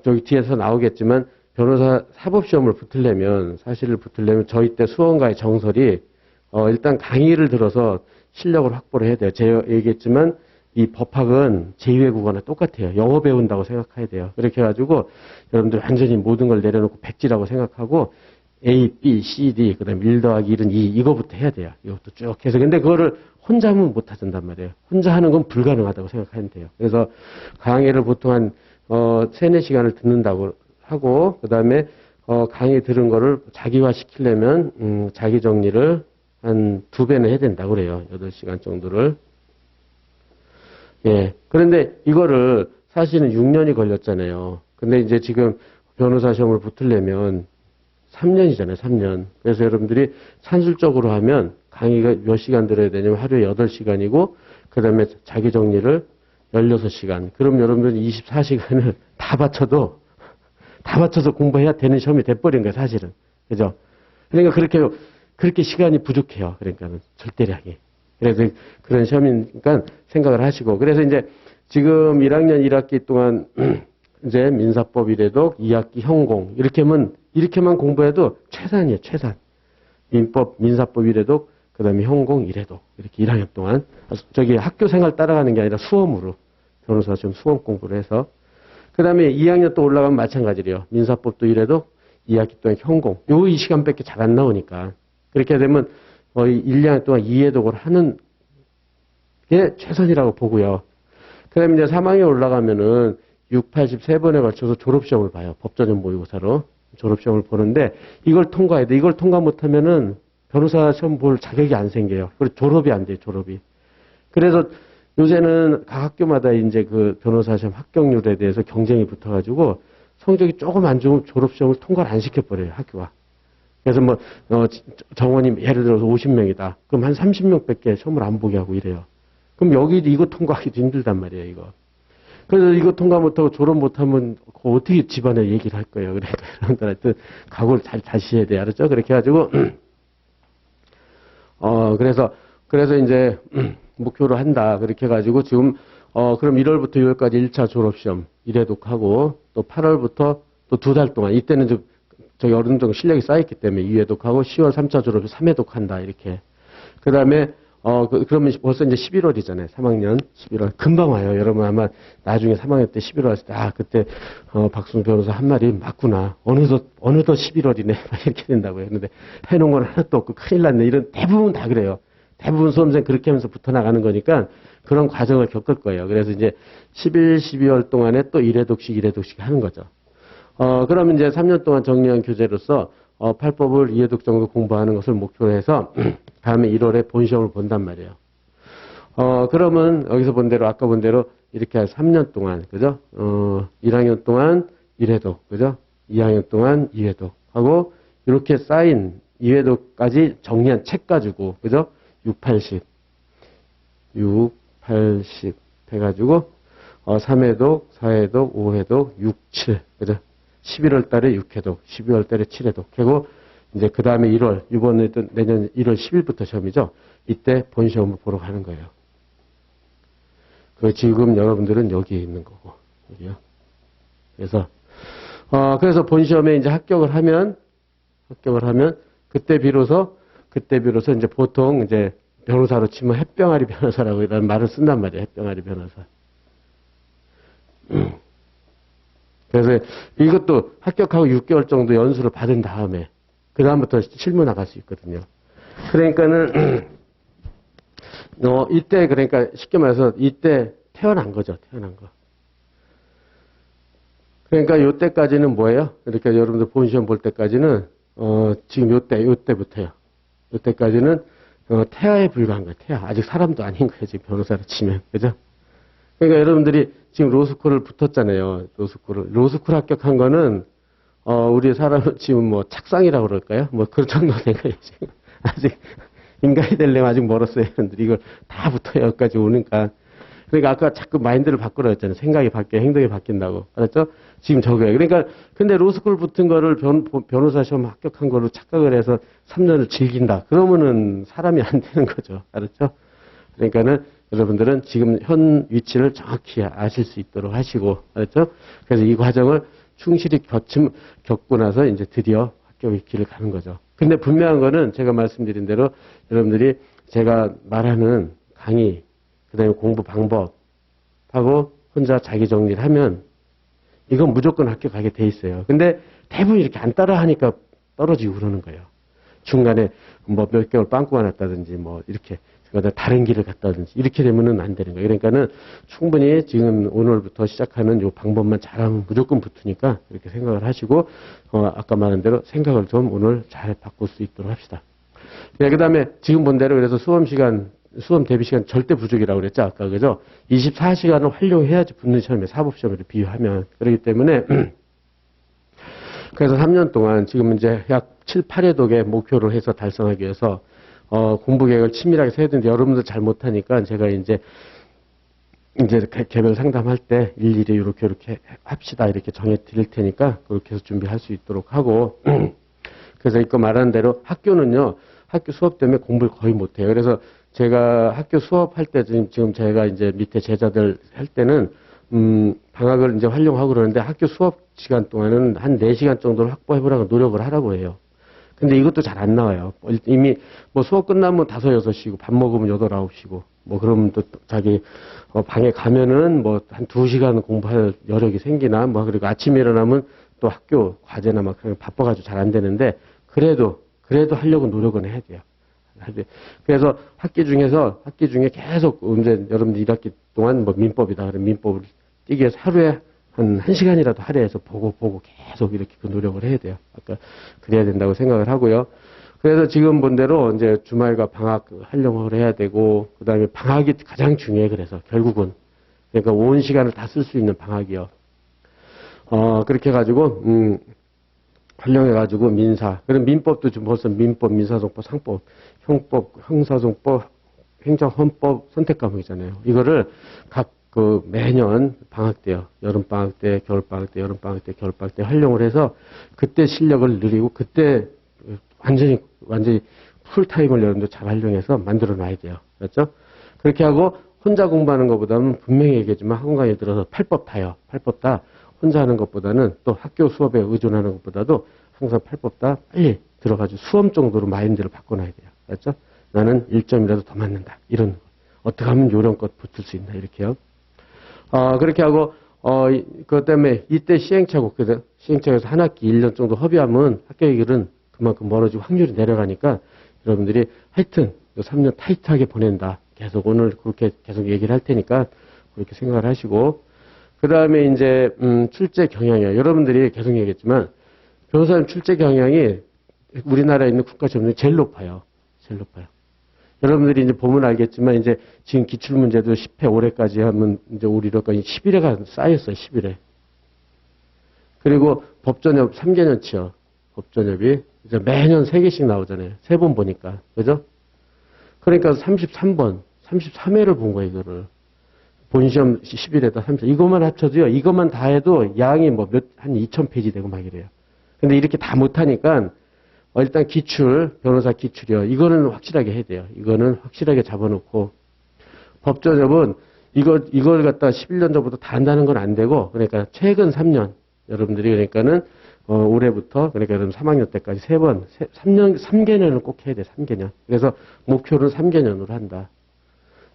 저기 뒤에서 나오겠지만, 변호사 사법시험을 붙으려면, 사실을 붙으려면 저희 때 수험가의 정설이, 일단 강의를 들어서 실력을 확보를 해야 돼요. 제가 얘기했지만, 이 법학은 제2외국어나 똑같아요. 영어 배운다고 생각해야 돼요. 그렇게 해가지고, 여러분들 완전히 모든 걸 내려놓고 백지라고 생각하고, A, B, C, D, 그 다음에 1 더하기 1은 2, 이거부터 해야 돼요. 이것도 쭉 해서. 근데 그거를 혼자 하면 못 하신단 말이에요. 혼자 하는 건 불가능하다고 생각하면 돼요. 그래서 강의를 보통 한, 3, 4시간을 듣는다고 하고, 그 다음에, 강의 들은 거를 자기화 시키려면, 자기 정리를 한 2배는 해야 된다고 그래요. 8시간 정도를. 예. 그런데 이거를 사실은 6년이 걸렸잖아요. 근데 이제 지금 변호사 시험을 붙으려면 3년이잖아요, 3년. 그래서 여러분들이 산술적으로 하면 강의가 몇 시간 들어야 되냐면 하루에 8시간이고, 그 다음에 자기 정리를 16시간. 그럼 여러분들은 24시간을 다 바쳐서 공부해야 되는 시험이 돼버린 거예요, 사실은. 그죠? 그러니까 그렇게 시간이 부족해요. 그러니까는 절대량이. 그래서 그런 시험이니까 생각을 하시고. 그래서 이제 지금 1학년 1학기 동안 이제 민사법 1회독, 2학기 현공 이렇게만 공부해도 최산이에요, 최산. 민사법 1회독, 그 다음에 현공 1회독 이렇게 1학년 동안 저기 학교 생활 따라가는 게 아니라 수험으로 변호사 시험 수험 공부를 해서 그 다음에 2학년 또 올라가면 마찬가지래요. 민사법도 1회독, 2학기 동안 현공. 이 시간밖에 잘 안 나오니까 그렇게 되면 거의 1, 2학년 동안 2회독을 하는 게 최선이라고 보고요. 그 다음에 이제 3학년 올라가면은 6, 83번에 걸쳐서 졸업시험을 봐요. 법전형 모의고사로 졸업시험을 보는데 이걸 통과해야 돼. 이걸 통과 못하면은 변호사 시험 볼 자격이 안 생겨요. 그리고 졸업이 안 돼요. 졸업이. 그래서 요새는 각 학교마다 이제 그 변호사 시험 합격률에 대해서 경쟁이 붙어가지고 성적이 조금 안 좋으면 졸업시험을 통과를 안 시켜버려요. 학교가. 그래서 뭐 정원이 예를 들어서 50명이다. 그럼 한 30명밖에 시험을 안 보게 하고 이래요. 그럼 여기도 이거 통과하기도 힘들단 말이에요. 이거. 그래서 이거 통과 못하고 졸업 못하면 어떻게 집안에 얘기를 할 거예요. 그러니까 여러분들한테 각오를 다시 해야 돼. 알았죠? 그렇게 해가지고 그래서 이제 목표로 한다. 그렇게 해가지고 지금 그럼 1월부터 6월까지 1차 졸업시험 1회독하고 또 8월부터 또 2달 동안 이때는 저기 어느 정도 실력이 쌓였기 때문에 2회독하고 10월 3차 졸업을 3회독 한다. 이렇게. 그 다음에 그러면 벌써 이제 11월이잖아요. 3학년 11월. 금방 와요. 여러분 아마 나중에 3학년 때 11월 왔을 때, 그때, 박순 변호사 한 말이 맞구나. 어느덧 11월이네. 이렇게 된다고요. 근데 해놓은 건 하나도 없고 큰일 났네. 이런 대부분 다 그래요. 대부분 수험생 그렇게 하면서 붙어나가는 거니까 그런 과정을 겪을 거예요. 그래서 이제 11, 12월 동안에 또 1회독씩 하는 거죠. 그러면 이제 3년 동안 정리한 교재로서, 8법을 2회독 정도 공부하는 것을 목표로 해서 다음에 1월에 본시험을 본단 말이에요. 그러면 여기서 본 대로 아까 본 대로 이렇게 3년 동안 그죠? 1학년 동안 1회독 그죠? 2학년 동안 2회독 하고 이렇게 쌓인 2회독까지 정리한 책 가지고 그죠? 6, 80 해가지고 3회독, 4회독, 5회독, 6, 7 그죠? 11월 달에 6회독, 12월 달에 7회독. 그리고 이제 그 다음에 1월, 이번에 또 내년 1월 10일부터 시험이죠. 이때 본시험을 보러 가는 거예요. 그 지금 여러분들은 여기에 있는 거고, 여기요. 그래서 본시험에 이제 합격을 하면, 그때 비로소 이제 보통 이제 변호사로 치면 햇병아리 변호사라고 이런 말을 쓴단 말이에요. 햇병아리 변호사. 그래서 이것도 합격하고 6개월 정도 연수를 받은 다음에, 그 다음부터 실무 나갈 수 있거든요. 그러니까는, 이때, 그러니까 쉽게 말해서 이때 태어난 거죠. 태어난 거. 그러니까 요때까지는 뭐예요? 그러니까 여러분들 본시험 볼 때까지는, 지금 요때부터요. 요때까지는, 태아에 불과한 거예요. 태아. 아직 사람도 아닌 거예요. 지금 변호사로 치면. 그죠? 그러니까 여러분들이 지금 로스쿨을 붙었잖아요. 로스쿨 합격한 거는, 우리 사람은 지금 뭐 착상이라고 그럴까요? 뭐 그런 정도 된 거예요. 지금. 아직 인간이 되려면 아직 멀었어요. 여러분들 이걸 다 붙어야 여기까지 오니까. 그러니까 아까 자꾸 마인드를 바꾸라 했잖아요. 생각이 바뀌어, 행동이 바뀐다고. 알았죠? 지금 저거예요. 그러니까, 근데 로스쿨 붙은 거를 변호사 시험 합격한 거로 착각을 해서 3년을 즐긴다. 그러면은 사람이 안 되는 거죠. 알았죠? 그러니까는 여러분들은 지금 현 위치를 정확히 아실 수 있도록 하시고, 알았죠? 그래서 이 과정을 충실히 겪고 나서 이제 드디어 합격의 길을 가는 거죠. 근데 분명한 거는 제가 말씀드린 대로 여러분들이 제가 말하는 강의, 그 다음에 공부 방법하고 혼자 자기 정리를 하면 이건 무조건 합격하게 돼 있어요. 근데 대부분 이렇게 안 따라 하니까 떨어지고 그러는 거예요. 중간에 뭐 몇 개월 빵꾸가 났다든지 뭐 이렇게 다른 길을 갔다든지 이렇게 되면은 안 되는 거예요. 그러니까는 충분히 지금 오늘부터 시작하는 요 방법만 잘하면 무조건 붙으니까 이렇게 생각을 하시고 아까 말한 대로 생각을 좀 오늘 잘 바꿀 수 있도록 합시다. 네, 그다음에 지금 본 대로 그래서 수험 대비 시간 절대 부족이라고 그랬죠. 아까 그죠? 24시간을 활용해야지 붙는 시험에 사법시험을 비유하면 그렇기 때문에 그래서 3년 동안 지금 이제 약 7, 8회독의 목표를 해서 달성하기 위해서 공부 계획을 치밀하게 세야 되는데 여러분들 잘 못하니까 제가 이제 개별 상담할 때 일일이 이렇게 합시다 이렇게 정해 드릴 테니까 그렇게 해서 준비할 수 있도록 하고 그래서 이거 말하는 대로 학교는요 학교 수업 때문에 공부를 거의 못해요. 그래서 제가 학교 수업할 때 지금 제가 이제 밑에 제자들 할 때는 방학을 이제 활용하고 그러는데 학교 수업 시간 동안은 한 4시간 정도를 확보해보라고 노력을 하라고 해요. 근데 이것도 잘 안 나와요. 이미 뭐 수업 끝나면 5, 6시고 밥 먹으면 8, 9시고 뭐 그러면 또 자기 방에 가면은 뭐 한 2시간 공부할 여력이 생기나 뭐 그리고 아침에 일어나면 또 학교 과제나 막 바빠가지고 잘 안 되는데 그래도 하려고 노력은 해야 돼요. 그래서 학기 중에 계속 이제 여러분들 1학기 동안 뭐 민법이다. 그러면 민법을 띄기 위해서 하루에 한 1시간이라도 할애해서 보고 계속 이렇게 그 노력을 해야 돼요. 아까 그래야 된다고 생각을 하고요. 그래서 지금 본 대로 이제 주말과 방학 활용을 해야 되고, 그 다음에 방학이 가장 중요해. 그래서 결국은. 그러니까 온 시간을 다 쓸 수 있는 방학이요. 그렇게 해가지고, 활용해가지고 민사. 그럼 민법도 지금 벌써 민법, 민사송법, 상법, 형법, 형사송법, 행정헌법 선택 과목이잖아요. 이거를 매년 방학 때요. 여름방학 때, 겨울방학 때, 여름방학 때, 겨울방학 때 활용을 해서 그때 실력을 늘리고 그때 완전히 풀타임을 여러분들 잘 활용해서 만들어 놔야 돼요. 그렇죠? 그렇게 하고 혼자 공부하는 것보다는 분명히 얘기하지만 학원 강의 들어서 8법 다요. 8법 다 혼자 하는 것보다는 또 학교 수업에 의존하는 것보다도 항상 8법 다 빨리 들어가지고 수험 정도로 마인드를 바꿔놔야 돼요. 그렇죠? 나는 1점이라도 더 맞는다. 이런 어떻게 하면 요령껏 붙을 수 있나 이렇게요. 그렇게 하고, 그것 때문에 이때 시행착오에서 한 학기 1년 정도 허비하면 합격의 길은 그만큼 멀어지고 확률이 내려가니까 여러분들이 하여튼 3년 타이트하게 보낸다. 계속 오늘 그렇게 계속 얘기를 할 테니까 그렇게 생각을 하시고, 그 다음에 이제, 출제 경향이요. 여러분들이 계속 얘기했지만, 변호사님 출제 경향이 우리나라에 있는 국가시험 중에 제일 높아요. 제일 높아요. 여러분들이 이제 보면 알겠지만, 이제 지금 기출문제도 10회 올해까지 하면 이제 올 1회까지 11회가 쌓였어요, 11회. 그리고 법전협 3개년치요. 법전협이 이제 매년 3개씩 나오잖아요. 3번 보니까. 그죠? 그러니까 33회를 본 거예요, 이거를. 본시험 10일에다 30일. 이것만 합쳐도요, 이것만 다 해도 양이 뭐 한 2000페이지 되고 막 이래요. 근데 이렇게 다 못하니까, 일단 기출, 변호사 기출이요. 이거는 확실하게 해야 돼요. 이거는 확실하게 잡아놓고, 법조접은 이걸 갖다가 11년 전부터 다 한다는 건 안 되고, 그러니까 최근 3년, 여러분들이 그러니까는, 올해부터, 그러니까 그럼 3학년 때까지 3개년을 꼭 해야 돼, 3개년. 그래서 목표를 3개년으로 한다.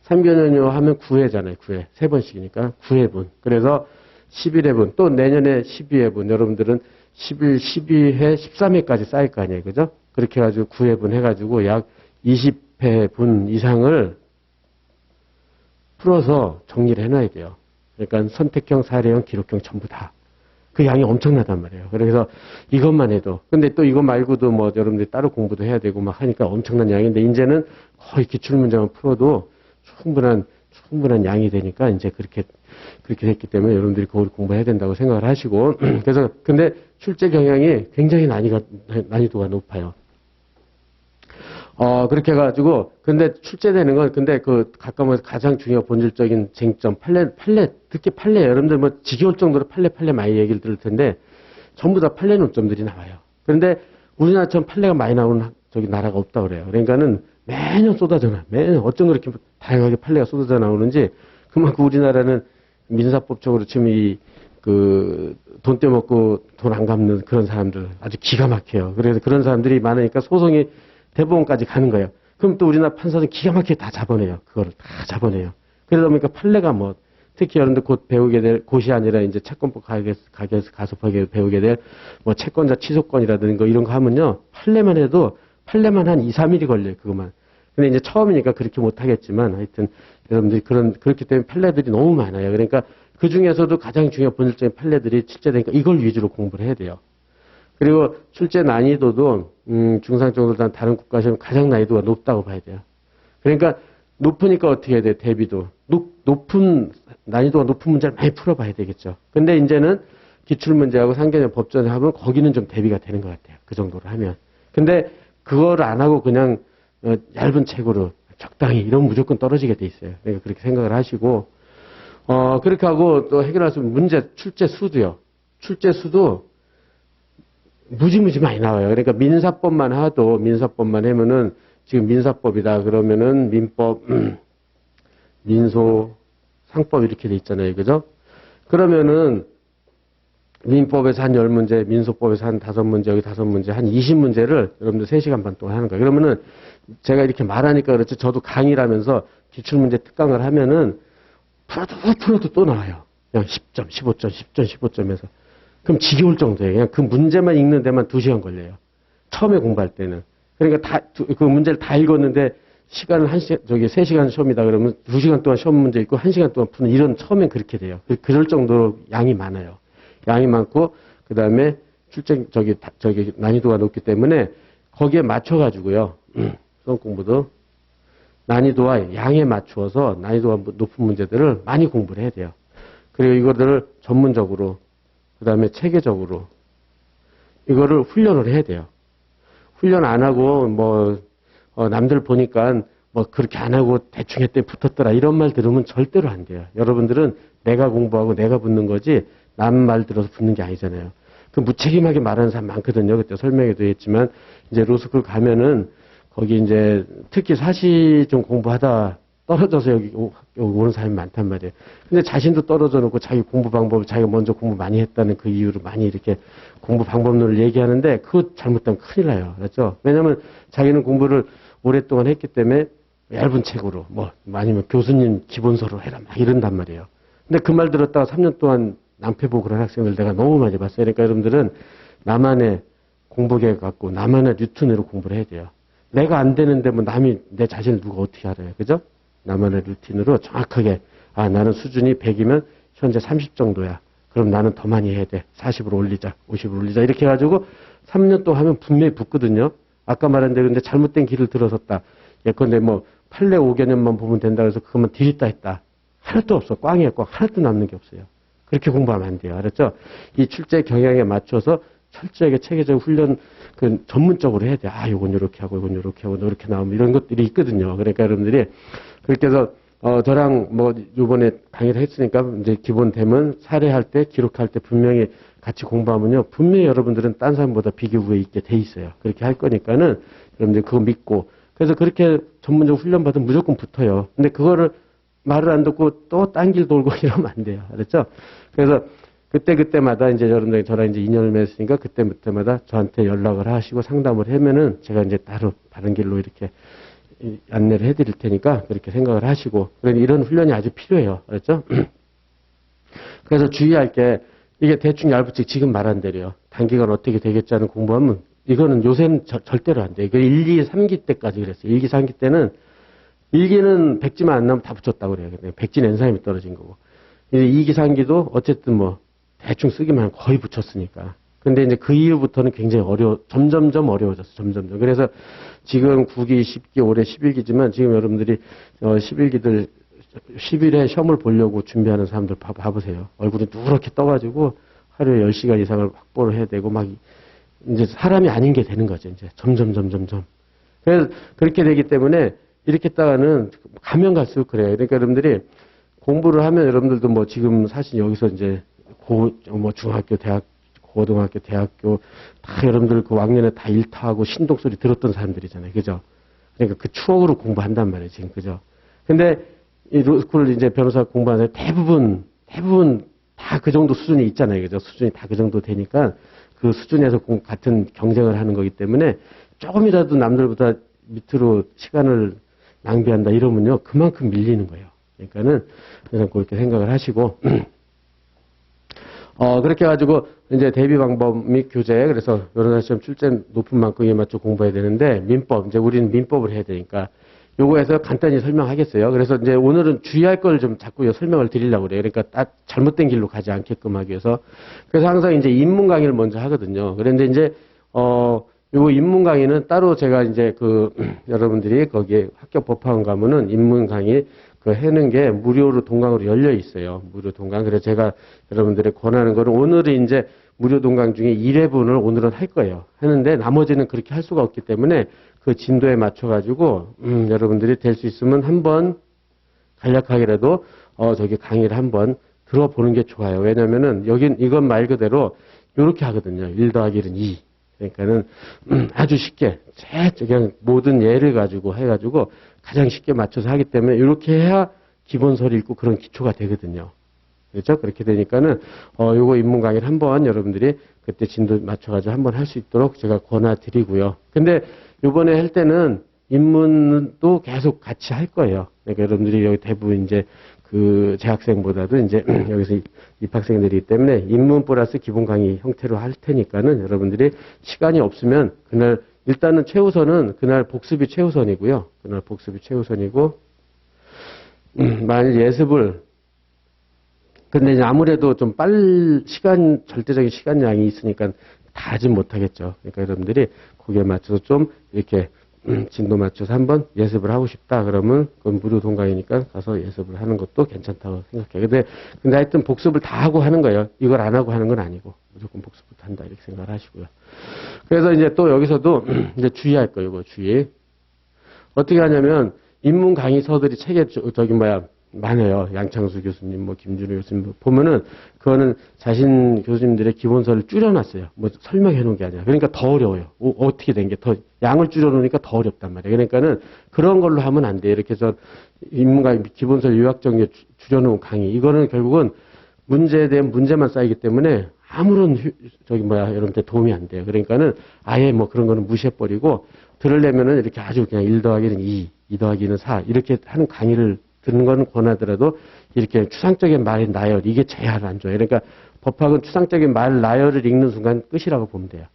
3개년이요 하면 9회잖아요, 9회. 3번씩이니까 9회분. 그래서 11회분. 또 내년에 12회분. 여러분들은 11, 12회, 13회까지 쌓일 거 아니에요, 그죠? 그렇게 해가지고 9회분 해가지고 약 20회분 이상을 풀어서 정리를 해놔야 돼요. 그러니까 선택형, 사례형, 기록형 전부 다. 그 양이 엄청나단 말이에요. 그래서 이것만 해도. 근데 또 이거 말고도 뭐 여러분들이 따로 공부도 해야 되고 막 하니까 엄청난 양인데 이제는 거의 기출문제만 풀어도 충분한 양이 되니까 이제 그렇게 됐기 때문에 여러분들이 그걸 공부해야 된다고 생각을 하시고. 그래서 근데 출제 경향이 굉장히 난이도가 높아요. 그렇게 해가지고, 근데 출제되는 건, 근데 가까워서 가장 중요한 본질적인 쟁점, 특히 판례, 여러분들 뭐 지겨울 정도로 판례 많이 얘기를 들을 텐데, 전부 다 판례 논점들이 나와요. 그런데 우리나라처럼 판례가 많이 나오는 나라가 없다 그래요. 그러니까는 매년 쏟아져 나. 매년 어쩜 그렇게 다양하게 판례가 쏟아져 나오는지, 그만큼 우리나라는 민사법적으로 지금 돈 떼먹고 돈 안 갚는 그런 사람들 아주 기가 막혀요. 그래서 그런 사람들이 많으니까 소송이 대법원까지 가는 거예요. 그럼 또 우리나라 판사는 기가 막히게 다 잡아내요. 그거를 다 잡아내요. 그러다 보니까 판례가 뭐, 특히 여러분들 곧 배우게 될 곳이 아니라 이제 채권법 가서 배우게 될 뭐 채권자 취소권이라든가 이런 거 하면요. 판례만 한 2, 3일이 걸려요. 그것만. 근데 이제 처음이니까 그렇게 못 하겠지만 하여튼 여러분들이 그렇기 때문에 판례들이 너무 많아요. 그러니까 그 중에서도 가장 중요한 본질적인 판례들이 출제되니까 이걸 위주로 공부를 해야 돼요. 그리고 출제 난이도도 중상 정도보다 다른 국가 시험 가장 난이도가 높다고 봐야 돼요. 그러니까 높으니까 어떻게 해야 돼요? 대비도. 난이도가 높은 문제를 많이 풀어봐야 되겠죠. 근데 이제는 기출문제하고 상개념 법전을 하면 거기는 좀 대비가 되는 것 같아요. 그 정도로 하면. 근데 그걸 안 하고 그냥 얇은 책으로 적당히 이러면 무조건 떨어지게 돼 있어요. 그러니까 그렇게 생각을 하시고 그렇게 하고 또 해결할 수 있는 문제 출제 수도요. 출제 수도 무지무지 많이 나와요. 그러니까 민사법만 하면은 지금 민사법이다 그러면은 민법, 민소, 상법 이렇게 돼 있잖아요. 그죠? 그러면은 민법에서 한 10문제, 민소법에서 한 5문제, 여기 5문제, 한 20문제를 여러분들 3시간 반 동안 하는 거예요. 그러면은 제가 이렇게 말하니까 그렇지 저도 강의를 하면서 기출문제 특강을 하면은 풀어도 또 나와요. 그냥 10점, 15점, 10점, 15점에서. 그럼 지겨울 정도예요. 그냥 그 문제만 읽는 데만 2시간 걸려요. 처음에 공부할 때는. 그러니까 그 문제를 다 읽었는데 시간은 3시간 시험이다 그러면 2시간 동안 시험 문제 읽고 1시간 동안 푸는 이런 처음엔 그렇게 돼요. 그럴 정도로 양이 많아요. 양이 많고 그다음에 난이도가 높기 때문에 거기에 맞춰가지고요. 수험 공부도 난이도와 양에 맞추어서 난이도가 높은 문제들을 많이 공부를 해야 돼요. 그리고 이거들을 전문적으로 그다음에 체계적으로 이거를 훈련을 해야 돼요. 훈련 안 하고 남들 보니까 그렇게 안 하고 대충 했더니 붙었더라 이런 말 들으면 절대로 안 돼요. 여러분들은 내가 공부하고 내가 붙는 거지 남 말 들어서 붙는 게 아니잖아요. 그 무책임하게 말하는 사람 많거든요. 그때 설명에도 했지만 이제 로스쿨 가면은 거기 이제 특히 사시 좀 공부하다 떨어져서 여기 오는 사람이 많단 말이에요. 근데 자신도 떨어져 놓고 자기 공부 방법을 자기가 먼저 공부 많이 했다는 그 이유로 많이 이렇게 공부 방법론을 얘기하는데 그거 잘못하면 큰일 나요. 그렇죠? 왜냐면 자기는 공부를 오랫동안 했기 때문에 얇은 책으로 아니면 교수님 기본서로 해라 막 이런단 말이에요. 근데 그 말 들었다가 3년 동안 낭패 보고 그런 학생들 내가 너무 많이 봤어요. 그러니까 여러분들은 나만의 공부 계획 갖고 나만의 루틴으로 공부를 해야 돼요. 내가 안 되는데 남이 내 자신을 누가 어떻게 알아요. 그죠? 나만의 루틴으로 정확하게 나는 수준이 100이면 현재 30 정도야. 그럼 나는 더 많이 해야 돼. 40으로 올리자. 50으로 올리자. 이렇게 해가지고 3년 동안 하면 분명히 붙거든요. 아까 말한 대로 근데 잘못된 길을 들어섰다. 예컨대 판례 5개년만 보면 된다 그래서 그것만 들이다 했다. 하나도 없어. 꽝이야 꽝. 하나도 남는 게 없어요. 그렇게 공부하면 안 돼요. 알았죠? 이 출제 경향에 맞춰서 철저하게 체계적 훈련 전문적으로 해야 돼. 요건 이렇게 하고 이건 이렇게 하고 이렇게 나오면 이런 것들이 있거든요. 그러니까 여러분들이 그렇게 해서 저랑 뭐 요번에 강의를 했으니까 이제 기본 되면 사례할 때 기록할 때 분명히 같이 공부하면요. 분명히 여러분들은 딴 사람보다 비교구에 있게 돼 있어요. 그렇게 할 거니까는 여러분들 그거 믿고. 그래서 그렇게 전문적 훈련 받으면 무조건 붙어요. 근데 그거를 말을 안 듣고 또 딴 길 돌고 이러면 안 돼요. 알았죠? 그래서 그때마다 이제 여러분들이 저랑 이제 인연을 맺으니까 그때마다 저한테 연락을 하시고 상담을 하면은 제가 이제 따로 다른 길로 이렇게 안내를 해드릴 테니까 그렇게 생각을 하시고. 그러니 이런 훈련이 아주 필요해요. 알았죠? 그래서 주의할 게 이게 대충 얇을지 지금 말한 대로요. 단기간 어떻게 되겠지 하는 공부하면 이거는 요새는 절대로 안 돼요. 1, 2, 3기 때까지 그랬어요. 1기, 3기 때는 1기는 백지만 안 나면 다 붙였다고 그래요. 백진 엔사임이 떨어진 거고. 이제 2기, 3기도 어쨌든 뭐 대충 쓰기만 하면 거의 붙였으니까. 근데 이제 그 이후부터는 굉장히 점점점 어려워졌어. 점점점. 그래서 지금 9기, 10기, 올해 11기지만 지금 여러분들이 11기들 10일에 시험을 보려고 준비하는 사람들 봐보세요. 얼굴이 누렇게 떠가지고 하루에 10시간 이상을 확보를 해야 되고 막 이제 사람이 아닌 게 되는 거죠. 이제 점점. 그래서 그렇게 되기 때문에 이렇게 따가는 가면 갈수록 그래요. 그러니까 여러분들이 공부를 하면 여러분들도 뭐 지금 사실 여기서 이제 뭐 중학교, 대학, 고등학교, 대학교 다 여러분들 그 왕년에 다 일타하고 신동 소리 들었던 사람들이잖아요. 그죠? 그러니까 그 추억으로 공부한단 말이에요. 지금. 그죠? 근데 이 로스쿨 이제 변호사 공부하는 대부분 다 그 정도 수준이 있잖아요. 그죠? 수준이 다 그 정도 되니까 그 수준에서 같은 경쟁을 하는 거기 때문에 조금이라도 남들보다 밑으로 시간을 낭비한다 이러면요. 그만큼 밀리는 거예요. 그러니까는 그냥 그렇게 생각을 하시고 그렇게 해가지고 이제 대비 방법 및 교재 그래서 변호사 시험 출제 높은 만큼에 맞춰 공부해야 되는데 민법 이제 우리는 민법을 해야 되니까 요거에서 간단히 설명하겠어요. 그래서 이제 오늘은 주의할 걸 좀 자꾸 설명을 드리려고 그래요. 그러니까 딱 잘못된 길로 가지 않게끔 하기 위해서. 그래서 항상 이제 입문 강의를 먼저 하거든요. 그런데 이제, 요 입문 강의는 따로 제가 이제 여러분들이 거기에 합격 법학원 가면은 입문 강의 해는 게 무료로 동강으로 열려 있어요. 무료 동강. 그래서 제가 여러분들이 권하는 거는 오늘은 이제 무료 동강 중에 1회분을 오늘은 할 거예요. 하는데 나머지는 그렇게 할 수가 없기 때문에 그 진도에 맞춰가지고, 여러분들이 될 수 있으면 한번 간략하게라도, 저기 강의를 한번 들어보는 게 좋아요. 왜냐면은 이건 말 그대로 이렇게 하거든요. 1 더하기 1은 2. 그러니까는 아주 쉽게, 그냥 모든 예를 가지고 해가지고 가장 쉽게 맞춰서 하기 때문에 이렇게 해야 기본서를 읽고 그런 기초가 되거든요. 그렇죠? 그렇게 되니까는, 요거 입문 강의를 한번 여러분들이 그때 진도 맞춰가지고 한번 할 수 있도록 제가 권해드리고요. 근데 요번에 할 때는 입문도 계속 같이 할 거예요. 그러니까 여러분들이 여기 대부분 이제 재학생보다도 이제 여기서 입학생들이기 때문에 입문 플러스 기본 강의 형태로 할 테니까는 여러분들이 시간이 없으면 그날 일단은 최우선은 그날 복습이 최우선이고요. 그날 복습이 최우선이고, 만일 예습을 근데 이제 아무래도 좀 절대적인 시간량이 있으니까 다 하진 못하겠죠. 그러니까 여러분들이 거기에 맞춰서 좀 이렇게 진도 맞춰서 한번 예습을 하고 싶다 그러면 그건 무료 동강이니까 가서 예습을 하는 것도 괜찮다고 생각해요. 근데 하여튼 복습을 다 하고 하는 거예요. 이걸 안 하고 하는 건 아니고 무조건 복습부터 한다 이렇게 생각을 하시고요. 그래서 이제 또 여기서도 이제 주의할 거예요. 이거 주의. 어떻게 하냐면 입문 강의서들이 책에 많아요. 양창수 교수님, 김준호 교수님 보면은 그거는 자신 교수님들의 기본서를 줄여놨어요. 설명해 놓은 게 아니라. 그러니까 더 어려워요. 어떻게 된 게 더 양을 줄여놓으니까 더 어렵단 말이에요. 그러니까는 그런 걸로 하면 안 돼요. 이렇게 해서 입문강의 기본서 요약정리에 줄여놓은 강의. 이거는 결국은 문제에 대한 문제만 쌓이기 때문에 아무런 여러분한테 도움이 안 돼요. 그러니까는 아예 그런 거는 무시해버리고 들으려면은 이렇게 아주 그냥 1 더하기는 2, 2 더하기는 4 이렇게 하는 강의를 듣는 건 권하더라도 이렇게 추상적인 말의 나열 이게 제일 안 좋아요. 그러니까 법학은 추상적인 말 나열을 읽는 순간 끝이라고 보면 돼요.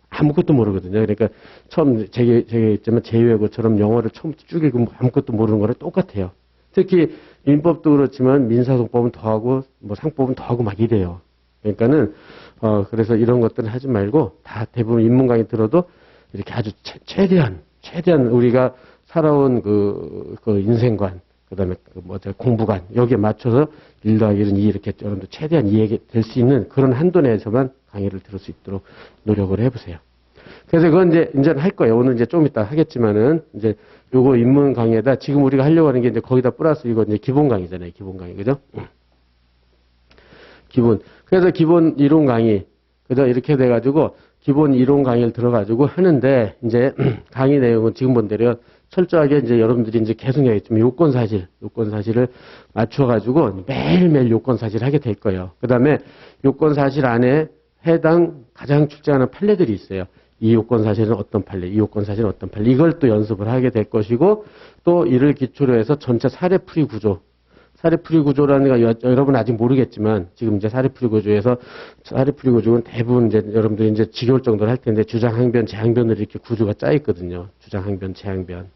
아무것도 모르거든요. 그러니까 처음 제가 있지만 제2외국어처럼 영어를 처음부터 쭉 읽으면 아무것도 모르는 거랑 똑같아요. 특히 민법도 그렇지만 민사소법은 더하고 상법은 더하고 막 이래요. 그러니까는 그래서 이런 것들은 하지 말고 다 대부분 입문 강의 들어도 이렇게 아주 최대한 우리가 살아온 그 인생관 그다음에 공부관 여기에 맞춰서 1 더하기 1은 2 이렇게 여러분들 최대한 이해될 수 있는 그런 한도 내에서만 강의를 들을 수 있도록 노력을 해보세요. 그래서 그건 이제는 할 거예요. 오늘 이제 좀 이따 하겠지만은, 이제 요거 입문 강의에다 지금 우리가 하려고 하는 게 이제 거기다 플러스 이거 이제 기본 강의잖아요. 기본 강의. 그죠? 기본. 그래서 기본 이론 강의. 그죠? 이렇게 돼가지고, 기본 이론 강의를 들어가지고 하는데, 이제 강의 내용은 지금 본 대로 철저하게 이제 여러분들이 이제 계속 얘기했지만 요건 사실을 맞춰가지고 매일매일 요건 사실 하게 될 거예요. 그 다음에 요건 사실 안에 해당 가장 출제하는 판례들이 있어요. 이 요건 사실은 어떤 판례, 이 요건 사실은 어떤 판례. 이걸 또 연습을 하게 될 것이고, 또 이를 기초로 해서 전체 사례풀이 구조. 사례풀이 구조라는 거 여러분 아직 모르겠지만 지금 이제 사례풀이 구조에서 사례풀이 구조는 대부분 이제 여러분들이 이제 지겨울 정도로 할 텐데 주장항변, 재항변으로 이렇게 구조가 짜 있거든요. 주장항변, 재항변.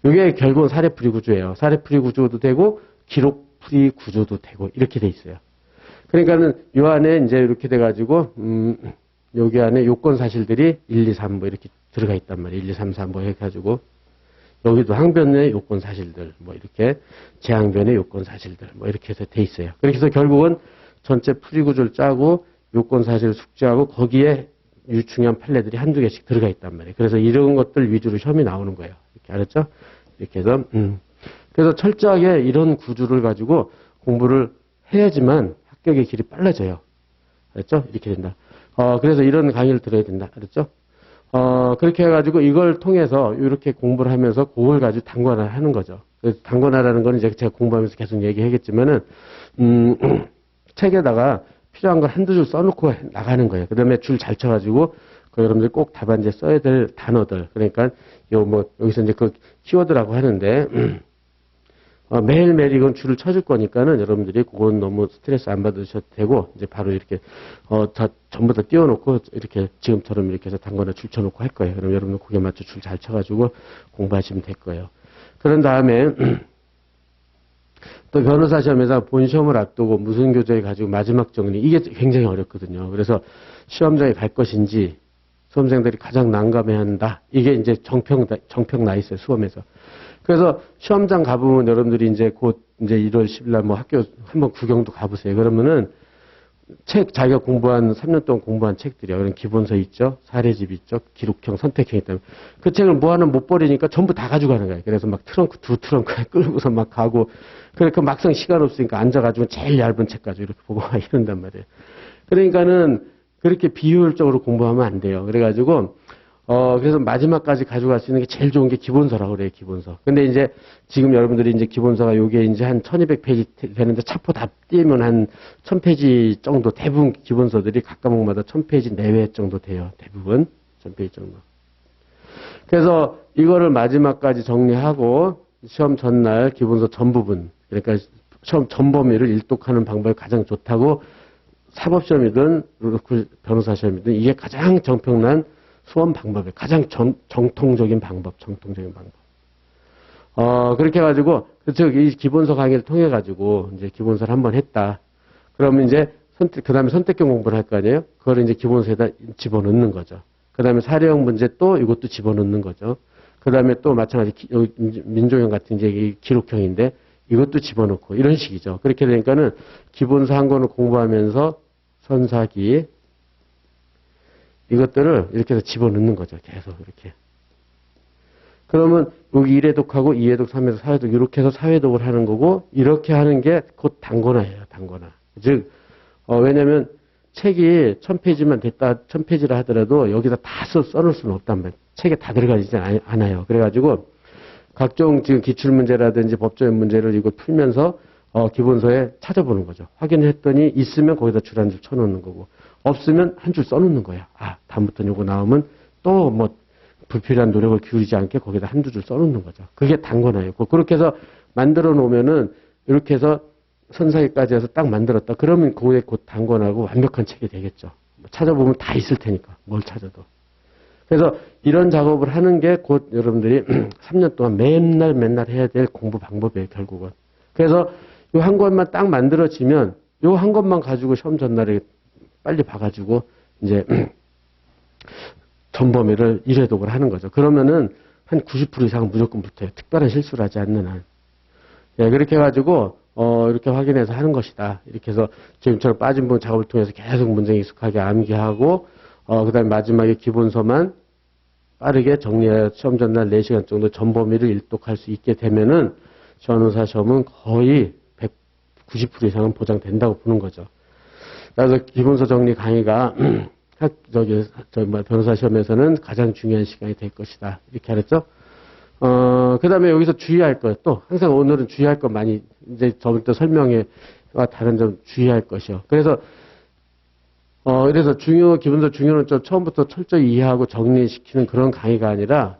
이게 결국은 사례풀이 구조예요. 사례풀이 구조도 되고 기록풀이 구조도 되고 이렇게 돼 있어요. 그러니까는 요 안에 이제 이렇게 돼 가지고 여기 안에 요건 사실들이 1, 2, 3 뭐 이렇게 들어가 있단 말이에요. 1, 2, 3, 4 뭐 해 가지고 여기도 항변의 요건 사실들, 뭐 이렇게 재항변의 요건 사실들, 뭐 이렇게 해서 돼 있어요. 그렇게 해서 결국은 전체 풀이 구조를 짜고 요건 사실을 숙지하고 거기에 중요한 판례들이 한두 개씩 들어가 있단 말이에요. 그래서 이런 것들 위주로 시험이 나오는 거예요. 이렇게 알았죠? 이렇게 해서 그래서 철저하게 이런 구조를 가지고 공부를 해야지만 합격의 길이 빨라져요. 알았죠? 이렇게 된다. 그래서 이런 강의를 들어야 된다. 알았죠? 그렇게 해가지고 이걸 통해서 이렇게 공부를 하면서 그걸 가지고 단권화를 하는 거죠. 단권화라는 건 이제 제가 공부하면서 계속 얘기하겠지만은, 책에다가 필요한 걸 한두 줄 써놓고 나가는 거예요. 그 다음에 줄 잘 쳐가지고, 여러분들 꼭 답안지에 써야 될 단어들. 그러니까, 여기서 이제 그 키워드라고 하는데, 매일매일 이건 줄을 쳐줄 거니까는 여러분들이 그건 너무 스트레스 안 받으셔도 되고, 이제 바로 이렇게, 전부 다 띄워놓고, 이렇게 지금처럼 이렇게 해서 단권에 줄 쳐놓고 할 거예요. 그럼 여러분들 그게 맞춰 줄 잘 쳐가지고 공부하시면 될 거예요. 그런 다음에, 또 변호사 시험에서 본 시험을 앞두고 무슨 교재 가지고 마지막 정리, 이게 굉장히 어렵거든요. 그래서 시험장에 갈 것인지, 수험생들이 가장 난감해한다. 이게 이제 정평 나 있어요, 수험에서. 그래서 시험장 가보면 여러분들이 이제 곧 이제 1월 10일 날 뭐 학교 한번 구경도 가보세요. 그러면은 자기가 공부한 3년 동안 공부한 책들이요. 그런 기본서 있죠, 사례집 있죠, 기록형, 선택형 있다면 그 책을 뭐 하나 못 버리니까 전부 다 가져가는 거예요. 그래서 막 두 트렁크에 끌고서 막 가고, 그러니까 막상 시간 없으니까 앉아가지고 제일 얇은 책 가지고 이렇게 보고 막 이런단 말이에요. 그러니까는 그렇게 비효율적으로 공부하면 안 돼요. 그래가지고 그래서 마지막까지 가져갈 수 있는 게 제일 좋은 게 기본서라고 그래요, 기본서. 근데 이제 지금 여러분들이 이제 기본서가 요게 이제 한 1200페이지 되는데 차포 다 띄면 한 1000페이지 정도, 대부분 기본서들이 각 과목마다 1000페이지 내외 정도 돼요. 대부분 1000페이지 정도. 그래서 이거를 마지막까지 정리하고 시험 전날 기본서 전 부분, 그러니까 시험 전 범위를 일독하는 방법이 가장 좋다고, 사법시험이든 변호사 시험이든 이게 가장 정평난 수험 방법이에요. 가장 정통적인 방법. 그렇게 해가지고, 이 기본서 강의를 통해가지고, 이제 기본서를 한번 했다. 그러면 이제 그 다음에 선택형 공부를 할 거 아니에요? 그걸 이제 기본서에다 집어넣는 거죠. 그 다음에 사례형 문제 또 이것도 집어넣는 거죠. 그 다음에 또 마찬가지, 민족형 같은 이제 기록형인데, 이것도 집어넣고, 이런 식이죠. 그렇게 되니까는 기본서 한 권을 공부하면서 선사기, 이것들을 이렇게 해서 집어넣는 거죠. 계속 이렇게. 그러면 여기 1회독하고 2회독, 3회독, 4회독 이렇게 해서 4회독을 하는 거고, 이렇게 하는 게 곧 단권화예요. 단권화. 즉 왜냐면 책이 1000페이지만 됐다, 1000페이지라 하더라도 여기다 다 써놓을 수는 없단 말이에요. 책에 다 들어가지 않아요. 그래가지고 각종 지금 기출문제라든지 법조인 문제를 이거 풀면서 기본서에 찾아보는 거죠. 확인했더니 있으면 거기다 줄 한 줄 쳐놓는 거고, 없으면 한 줄 써놓는 거야. 다음부터는 요거 나오면 또 뭐 불필요한 노력을 기울이지 않게 거기다 한두 줄 써놓는 거죠. 그게 단권화예요. 그렇게 해서 만들어 놓으면은 이렇게 해서 선사기까지 해서 딱 만들었다. 그러면 그게 곧 단권하고 완벽한 책이 되겠죠. 찾아보면 다 있을 테니까. 뭘 찾아도. 그래서 이런 작업을 하는 게 곧 여러분들이 3년 동안 맨날 해야 될 공부 방법이에요, 결국은. 그래서 요 한 권만 딱 만들어지면 요 한 권만 가지고 시험 전날에 빨리 봐가지고 이제 전범위를 1회독을 하는 거죠. 그러면은 한 90% 이상은 무조건 붙어요. 특별한 실수를 하지 않는 한. 예, 그렇게 해가지고 이렇게 확인해서 하는 것이다. 이렇게 해서 지금처럼 빠진 부분 작업을 통해서 계속 문제 익숙하게 암기하고 그 다음에 마지막에 기본서만 빠르게 정리해 시험 전날 4시간 정도 전 범위를 일독할 수 있게 되면은 변호사 시험은 거의 190% 이상은 보장된다고 보는 거죠. 그래서 기본서 정리 강의가 변호사 시험에서는 가장 중요한 시간이 될 것이다. 이렇게 알았죠? 그 다음에 여기서 주의할 것, 또, 항상 오늘은 주의할 것 많이, 이제 저부터 설명회와 다른 점 주의할 것이요. 그래서 기본서 중요는 좀 처음부터 철저히 이해하고 정리시키는 그런 강의가 아니라,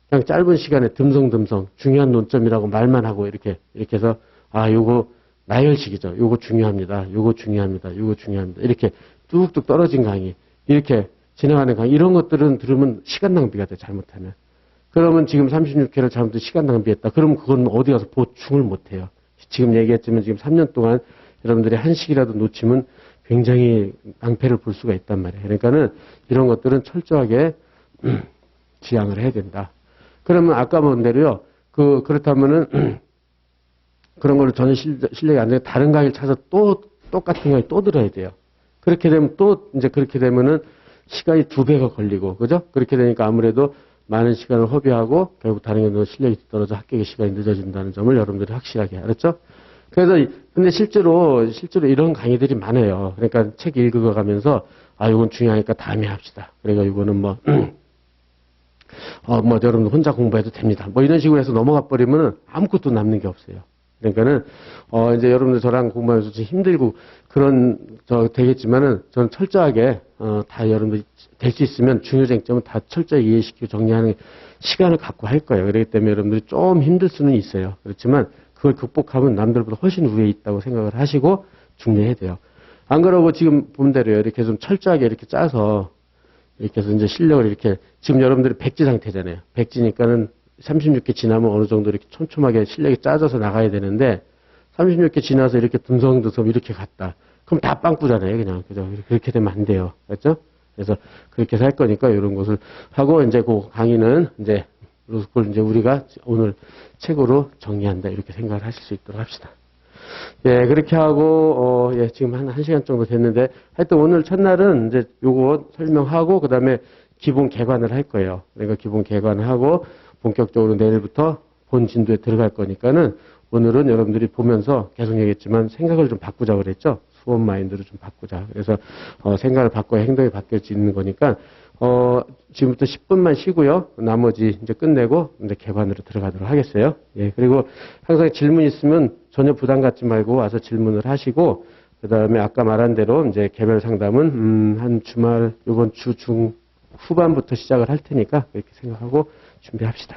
그냥 짧은 시간에 듬성듬성, 중요한 논점이라고 말만 하고, 이렇게 해서, 요거, 나열식이죠. 요거 중요합니다. 요거 중요합니다. 요거 중요합니다. 이렇게 뚝뚝 떨어진 강의, 이렇게 진행하는 강의, 이런 것들은 들으면 시간 낭비가 돼, 잘못하면. 그러면 지금 36회를 잘못해서 시간 낭비했다. 그러면 그건 어디 가서 보충을 못해요. 지금 얘기했지만 지금 3년 동안 여러분들이 한식이라도 놓치면 굉장히 낭패를 볼 수가 있단 말이에요. 그러니까는 이런 것들은 철저하게 지양을 해야 된다. 그러면 아까 본 대로요. 그렇다면은 그런 걸로 전혀 실력이 안 되고 다른 강의를 찾아서 또 똑같은 강의 또 들어야 돼요. 그렇게 되면 그렇게 되면은 시간이 2배가 걸리고, 그죠? 그렇게 되니까 아무래도 많은 시간을 허비하고 결국 다른 경우는 실력이 떨어져 합격의 시간이 늦어진다는 점을 여러분들이 확실하게 알았죠? 그래서 근데 실제로 이런 강의들이 많아요. 그러니까 책 읽어가면서 이건 중요하니까 다음에 합시다. 그러니까 이거는 여러분 혼자 공부해도 됩니다. 이런 식으로 해서 넘어가 버리면 아무것도 남는 게 없어요. 그러니까는 이제 여러분들 저랑 공부하면서 좀 힘들고 되겠지만은 저는 철저하게 다 여러분들 될 수 있으면 중요 쟁점은 다 철저히 이해시키고 정리하는 시간을 갖고 할 거예요. 그렇기 때문에 여러분들이 좀 힘들 수는 있어요. 그렇지만 그걸 극복하면 남들보다 훨씬 위에 있다고 생각을 하시고 중요해야 돼요. 안 그러고 지금 본 대로요. 이렇게 좀 철저하게 이렇게 짜서 이렇게 해서 이제 실력을 이렇게 지금 여러분들이 백지 상태잖아요. 백지니까는 36개 지나면 어느 정도 이렇게 촘촘하게 실력이 짜져서 나가야 되는데 36개 지나서 이렇게 듬성듬성 이렇게 갔다. 그럼 다 빵꾸잖아요, 그냥. 그죠? 그렇게 되면 안 돼요. 그렇죠? 그래서 그렇게 해서 할 거니까 이런 것을 하고 이제 그 강의는 그걸 이제 우리가 오늘 책으로 정리한다. 이렇게 생각을 하실 수 있도록 합시다. 예, 그렇게 하고, 지금 한 1시간 정도 됐는데 하여튼 오늘 첫날은 이제 요거 설명하고 그 다음에 기본 개관을 할 거예요. 그러니까 기본 개관을 하고 본격적으로 내일부터 본 진도에 들어갈 거니까는 오늘은 여러분들이 보면서 계속 얘기했지만 생각을 좀 바꾸자고 그랬죠. 수업 마인드를 좀 바꾸자. 그래서 생각을 바꿔야 행동이 바뀔 수 있는 거니까 지금부터 10분만 쉬고요. 나머지 이제 끝내고 이제 개관으로 들어가도록 하겠어요. 예, 그리고 항상 질문 있으면 전혀 부담 갖지 말고 와서 질문을 하시고 그다음에 아까 말한 대로 이제 개별 상담은 한 주말 이번 주 중 후반부터 시작을 할 테니까 그렇게 생각하고 준비합시다.